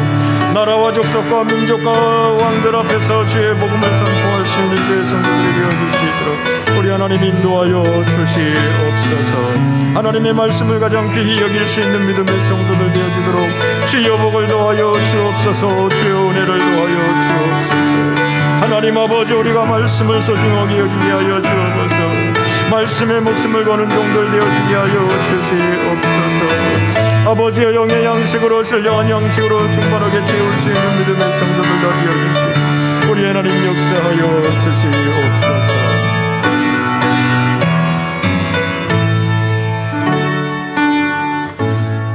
나라와 족속과 민족과 왕들 앞에서 주의 복음을 선포할 수 있는 주의 성도들이 되어주시도록 우리 하나님 인도하여 주시옵소서. 하나님의 말씀을 가장 귀히 여길 수 있는 믿음의 성도들 되어지도록 주여 복을 도하여 주옵소서. 주여 은혜를 도하여 주옵소서. 하나님 아버지 우리가 말씀을 소중하게 여기게 하여 주옵소서. 말씀에 목숨을 거는 종들 되어지게 하여 주시옵소서. 아버지의 영의 양식으로 신령한 양식으로 충만하게 채울 수 있는 믿음의 성도들 다 되어주시고 우리 하나님 역사하여 주시옵소서.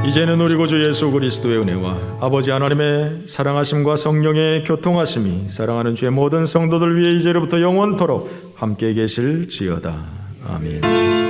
이제는 우리 구주 예수 그리스도의 은혜와 아버지 하나님의 사랑하심과 성령의 교통하심이 사랑하는 주의 모든 성도들 위해 이제로부터 영원토록 함께 계실지어다. 아멘.